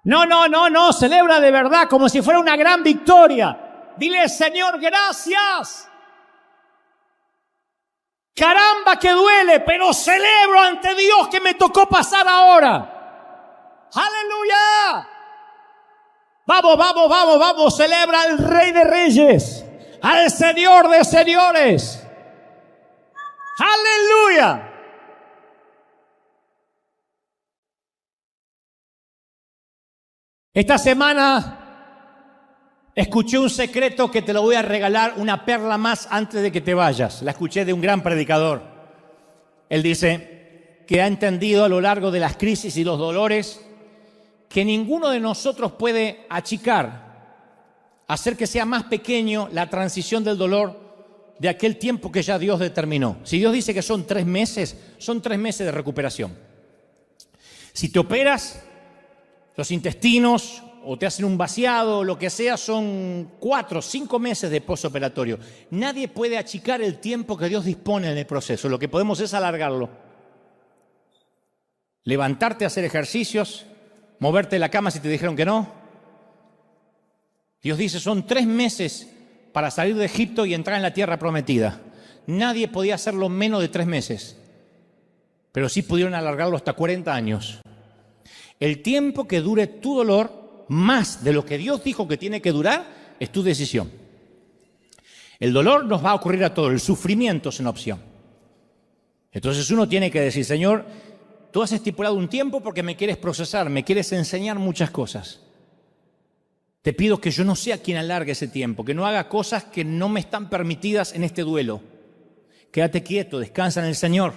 No. Celebra de verdad como si fuera una gran victoria. Dile, Señor, gracias. Caramba que duele, pero celebro ante Dios que me tocó pasar ahora. ¡Aleluya! Vamos, celebra al Rey de Reyes, al Señor de Señores. ¡Aleluya! Esta semana escuché un secreto que te lo voy a regalar, una perla más antes de que te vayas. La escuché de un gran predicador. Él dice que ha entendido a lo largo de las crisis y los dolores que ninguno de nosotros puede achicar, hacer que sea más pequeño la transición del dolor de aquel tiempo que ya Dios determinó. Si Dios dice que son 3 meses, son 3 meses de recuperación. Si te operas, los intestinos o te hacen un vaciado, lo que sea, son 4 o 5 meses de postoperatorio. Nadie puede achicar el tiempo que Dios dispone en el proceso. Lo que podemos es alargarlo. Levantarte a hacer ejercicios, moverte de la cama si te dijeron que no. Dios dice, son 3 meses para salir de Egipto y entrar en la tierra prometida. Nadie podía hacerlo menos de 3 meses, pero sí pudieron alargarlo hasta 40 años. El tiempo que dure tu dolor, más de lo que Dios dijo que tiene que durar, es tu decisión. El dolor nos va a ocurrir a todos, el sufrimiento es una opción. Entonces uno tiene que decir, Señor, tú has estipulado un tiempo porque me quieres procesar, me quieres enseñar muchas cosas. Te pido que yo no sea quien alargue ese tiempo, que no haga cosas que no me están permitidas en este duelo. Quédate quieto, descansa en el Señor.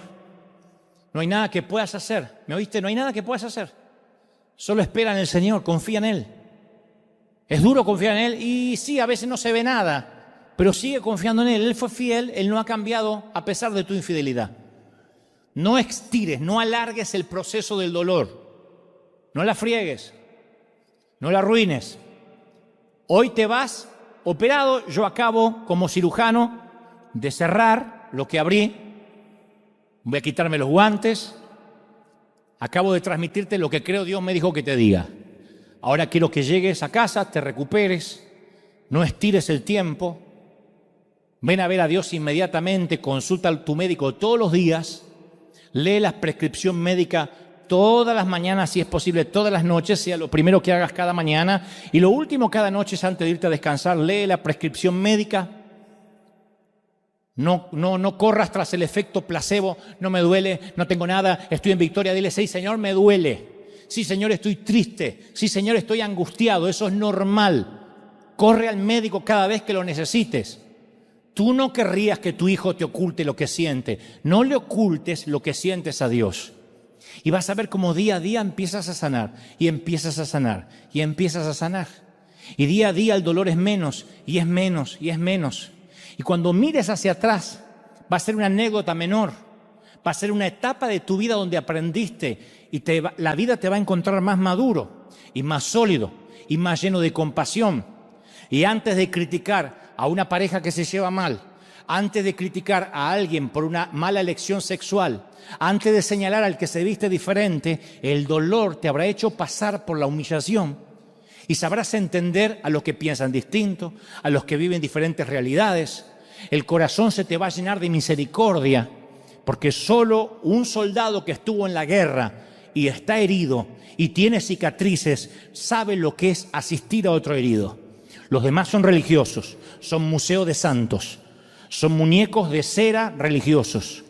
No hay nada que puedas hacer. ¿Me oíste? No hay nada que puedas hacer. Solo espera en el Señor, confía en Él. Es duro confiar en Él y sí, a veces no se ve nada, pero sigue confiando en Él. Él fue fiel, Él no ha cambiado a pesar de tu infidelidad. No estires, no alargues el proceso del dolor. No la friegues, no la arruines. Hoy te vas operado, yo acabo como cirujano de cerrar lo que abrí. Voy a quitarme los guantes. Acabo de transmitirte lo que creo Dios me dijo que te diga. Ahora quiero que llegues a casa, te recuperes, no estires el tiempo. Ven a ver a Dios inmediatamente, consulta a tu médico todos los días, lee la prescripción médica todas las mañanas, si es posible, todas las noches, sea lo primero que hagas cada mañana. Y lo último cada noche es antes de irte a descansar, lee la prescripción médica. No corras tras el efecto placebo. No me duele, no tengo nada, estoy en victoria. Dile, sí, Señor, me duele. Sí, Señor, estoy triste. Sí, Señor, estoy angustiado. Eso es normal. Corre al médico cada vez que lo necesites. Tú no querrías que tu hijo te oculte lo que siente. No le ocultes lo que sientes a Dios. Y vas a ver cómo día a día empiezas a sanar. Y empiezas a sanar. Y empiezas a sanar. Y día a día el dolor es menos. Y es menos. Y es menos. Y cuando mires hacia atrás, va a ser una anécdota menor. Va a ser una etapa de tu vida donde aprendiste. Y la vida te va a encontrar más maduro. Y más sólido. Y más lleno de compasión. Y antes de criticar a una pareja que se lleva mal, antes de criticar a alguien por una mala elección sexual, antes de señalar al que se viste diferente, el dolor te habrá hecho pasar por la humillación y sabrás entender a los que piensan distinto, a los que viven diferentes realidades. El corazón se te va a llenar de misericordia, porque solo un soldado que estuvo en la guerra y está herido y tiene cicatrices sabe lo que es asistir a otro herido. Los demás son religiosos, son museos de santos, son muñecos de cera religiosos,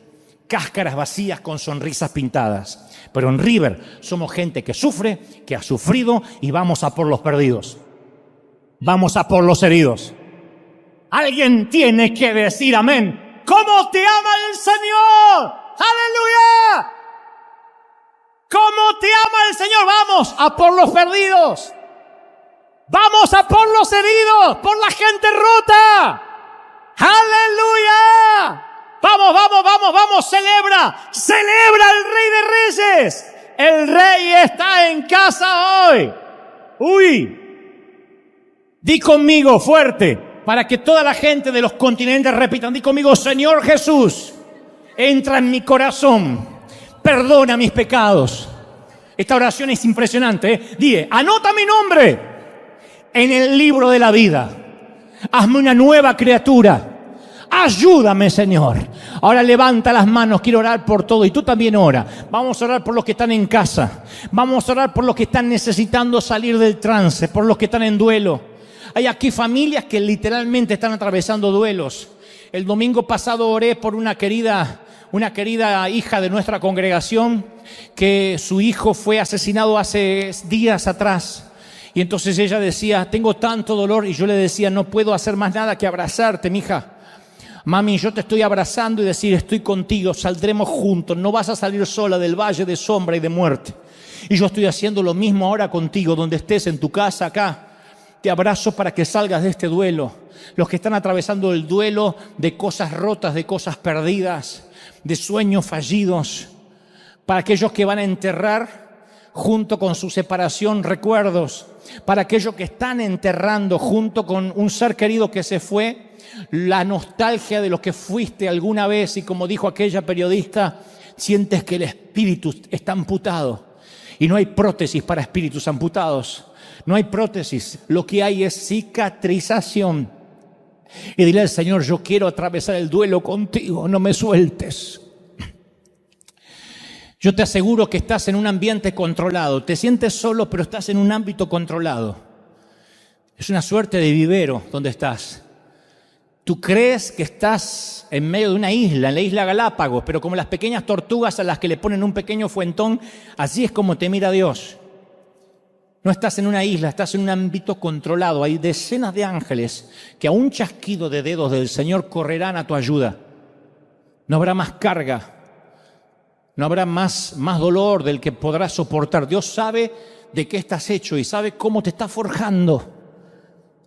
cáscaras vacías con sonrisas pintadas. Pero en River somos gente que sufre, que ha sufrido y vamos a por los perdidos. Vamos a por los heridos. Alguien tiene que decir amén. ¿Cómo te ama el Señor? ¡Aleluya! ¿Cómo te ama el Señor? Vamos a por los perdidos. Vamos a por los heridos, por la gente rota. ¡Aleluya! Vamos, vamos, vamos, vamos, celebra el Rey de Reyes. El Rey está en casa hoy. Uy, di conmigo fuerte, para que toda la gente de los continentes repitan, di conmigo, Señor Jesús, entra en mi corazón, perdona mis pecados. Esta oración es impresionante, ¿eh? Dile, anota mi nombre en el libro de la vida. Hazme una nueva criatura. Ayúdame, Señor. Ahora levanta las manos, quiero orar por todo. Y tú también ora. Vamos a orar por los que están en casa. Vamos a orar por los que están necesitando salir del trance, por los que están en duelo. Hay aquí familias que literalmente están atravesando duelos. El domingo pasado oré por una querida hija de nuestra congregación que su hijo fue asesinado hace días atrás. Y entonces ella decía, tengo tanto dolor. Y yo le decía, no puedo hacer más nada que abrazarte, mija. Mami, yo te estoy abrazando y decir, estoy contigo, saldremos juntos. No vas a salir sola del valle de sombra y de muerte. Y yo estoy haciendo lo mismo ahora contigo, donde estés, en tu casa, acá. Te abrazo para que salgas de este duelo. Los que están atravesando el duelo de cosas rotas, de cosas perdidas, de sueños fallidos. Para aquellos que van a enterrar junto con su separación recuerdos, para aquellos que están enterrando junto con un ser querido que se fue, la nostalgia de lo que fuiste alguna vez y como dijo aquella periodista, sientes que el espíritu está amputado y no hay prótesis para espíritus amputados, no hay prótesis, lo que hay es cicatrización. Y dile al Señor, yo quiero atravesar el duelo contigo, no me sueltes. Yo te aseguro que estás en un ambiente controlado. Te sientes solo, pero estás en un ámbito controlado. Es una suerte de vivero donde estás. Tú crees que estás en medio de una isla, en la isla Galápagos, pero como las pequeñas tortugas a las que le ponen un pequeño fuentón, así es como te mira Dios. No estás en una isla, estás en un ámbito controlado. Hay decenas de ángeles que a un chasquido de dedos del Señor correrán a tu ayuda. No habrá más carga. No habrá más dolor del que podrás soportar. Dios sabe de qué estás hecho y sabe cómo te está forjando.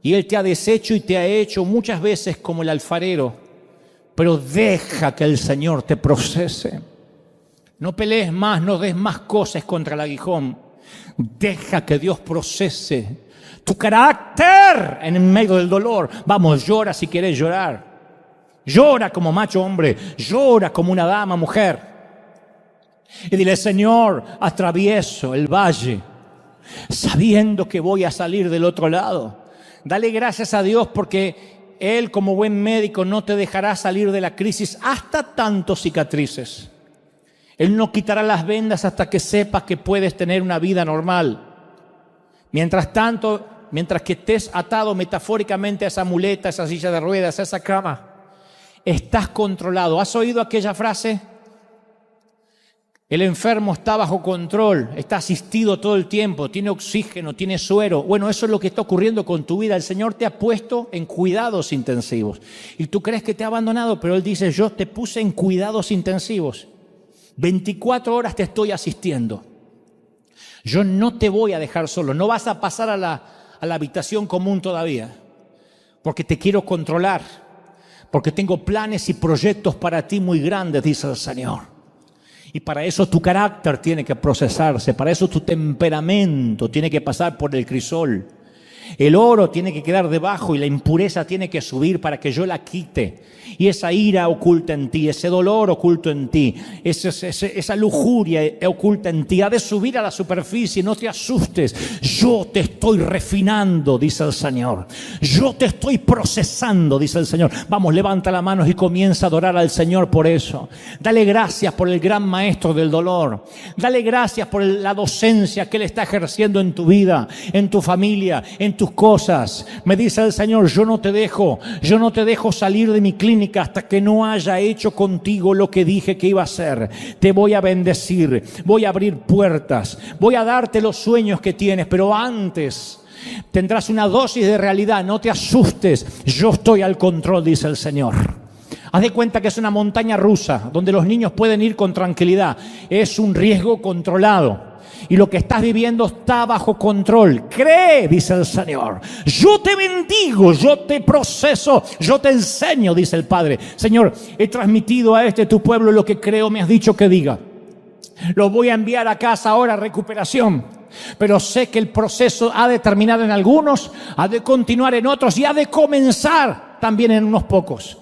Y Él te ha deshecho y te ha hecho muchas veces como el alfarero. Pero deja que el Señor te procese. No pelees más, no des más cosas contra el aguijón. Deja que Dios procese tu carácter en medio del dolor. Vamos, llora si quieres llorar. Llora como macho hombre. Llora como una dama mujer. Y dile, Señor, atravieso el valle sabiendo que voy a salir del otro lado. Dale gracias a Dios porque Él, como buen médico, no te dejará salir de la crisis hasta tanto cicatrices. Él no quitará las vendas hasta que sepas que puedes tener una vida normal. Mientras tanto, mientras que estés atado metafóricamente a esa muleta, a esa silla de ruedas, a esa cama, estás controlado. ¿Has oído aquella frase? El enfermo está bajo control, está asistido todo el tiempo, tiene oxígeno, tiene suero. Bueno, eso es lo que está ocurriendo con tu vida. El Señor te ha puesto en cuidados intensivos. Y tú crees que te ha abandonado, pero Él dice, yo te puse en cuidados intensivos. 24 horas te estoy asistiendo. Yo no te voy a dejar solo. No vas a pasar a la habitación común todavía. Porque te quiero controlar. Porque tengo planes y proyectos para ti muy grandes, dice el Señor. Y para eso tu carácter tiene que procesarse, para eso tu temperamento tiene que pasar por el crisol. El oro tiene que quedar debajo y la impureza tiene que subir para que yo la quite. Y esa ira oculta en ti, ese dolor oculto en ti, esa lujuria oculta en ti, ha de subir a la superficie. No te asustes, yo te estoy refinando, dice el Señor. Yo te estoy procesando, dice el Señor. Vamos, levanta las manos y comienza a adorar al Señor por eso. Dale gracias por el gran maestro del dolor. Dale gracias por la docencia que Él está ejerciendo en tu vida, en tu familia, en tus cosas. Me dice el Señor, yo no te dejo salir de mi clínica hasta que no haya hecho contigo lo que dije que iba a hacer. Te voy a bendecir, voy a abrir puertas, voy a darte los sueños que tienes, pero antes tendrás una dosis de realidad. No te asustes, yo estoy al control, dice el Señor. Haz de cuenta que es una montaña rusa donde los niños pueden ir con tranquilidad. Es un riesgo controlado. Y lo que estás viviendo está bajo control. Cree, dice el Señor. Yo te bendigo, yo te proceso, yo te enseño, dice el Padre. Señor, he transmitido a tu pueblo lo que creo me has dicho que diga. Lo voy a enviar a casa ahora a recuperación. Pero sé que el proceso ha de terminar en algunos, ha de continuar en otros y ha de comenzar también en unos pocos.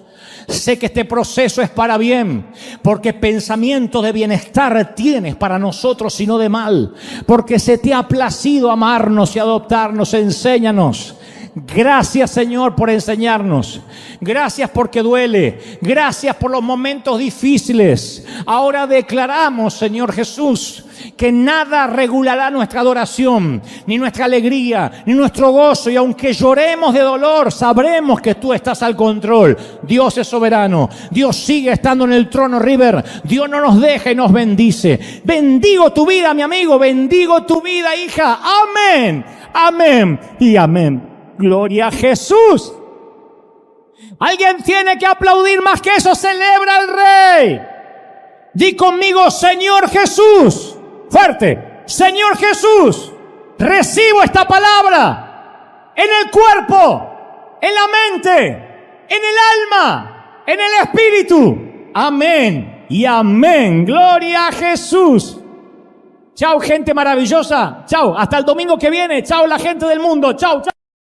Sé que este proceso es para bien, porque pensamiento de bienestar tienes para nosotros y no de mal, porque se te ha placido amarnos y adoptarnos. Enséñanos. Gracias, Señor, por enseñarnos. Gracias porque duele. Gracias por los momentos difíciles. Ahora declaramos, Señor Jesús, que nada regulará nuestra adoración, ni nuestra alegría, ni nuestro gozo. Y aunque lloremos de dolor, sabremos que tú estás al control. Dios es soberano. Dios sigue estando en el trono, River. Dios no nos deja y nos bendice. Bendigo tu vida, mi amigo. Bendigo tu vida, hija. Amén. Amén y amén. Gloria a Jesús. Alguien tiene que aplaudir más que eso. Celebra al Rey. Di conmigo, Señor Jesús. Fuerte. Señor Jesús, recibo esta palabra en el cuerpo, en la mente, en el alma, en el espíritu. Amén y amén. Gloria a Jesús. Chao, gente maravillosa. Chao, hasta el domingo que viene. Chao, la gente del mundo. Chao, chao.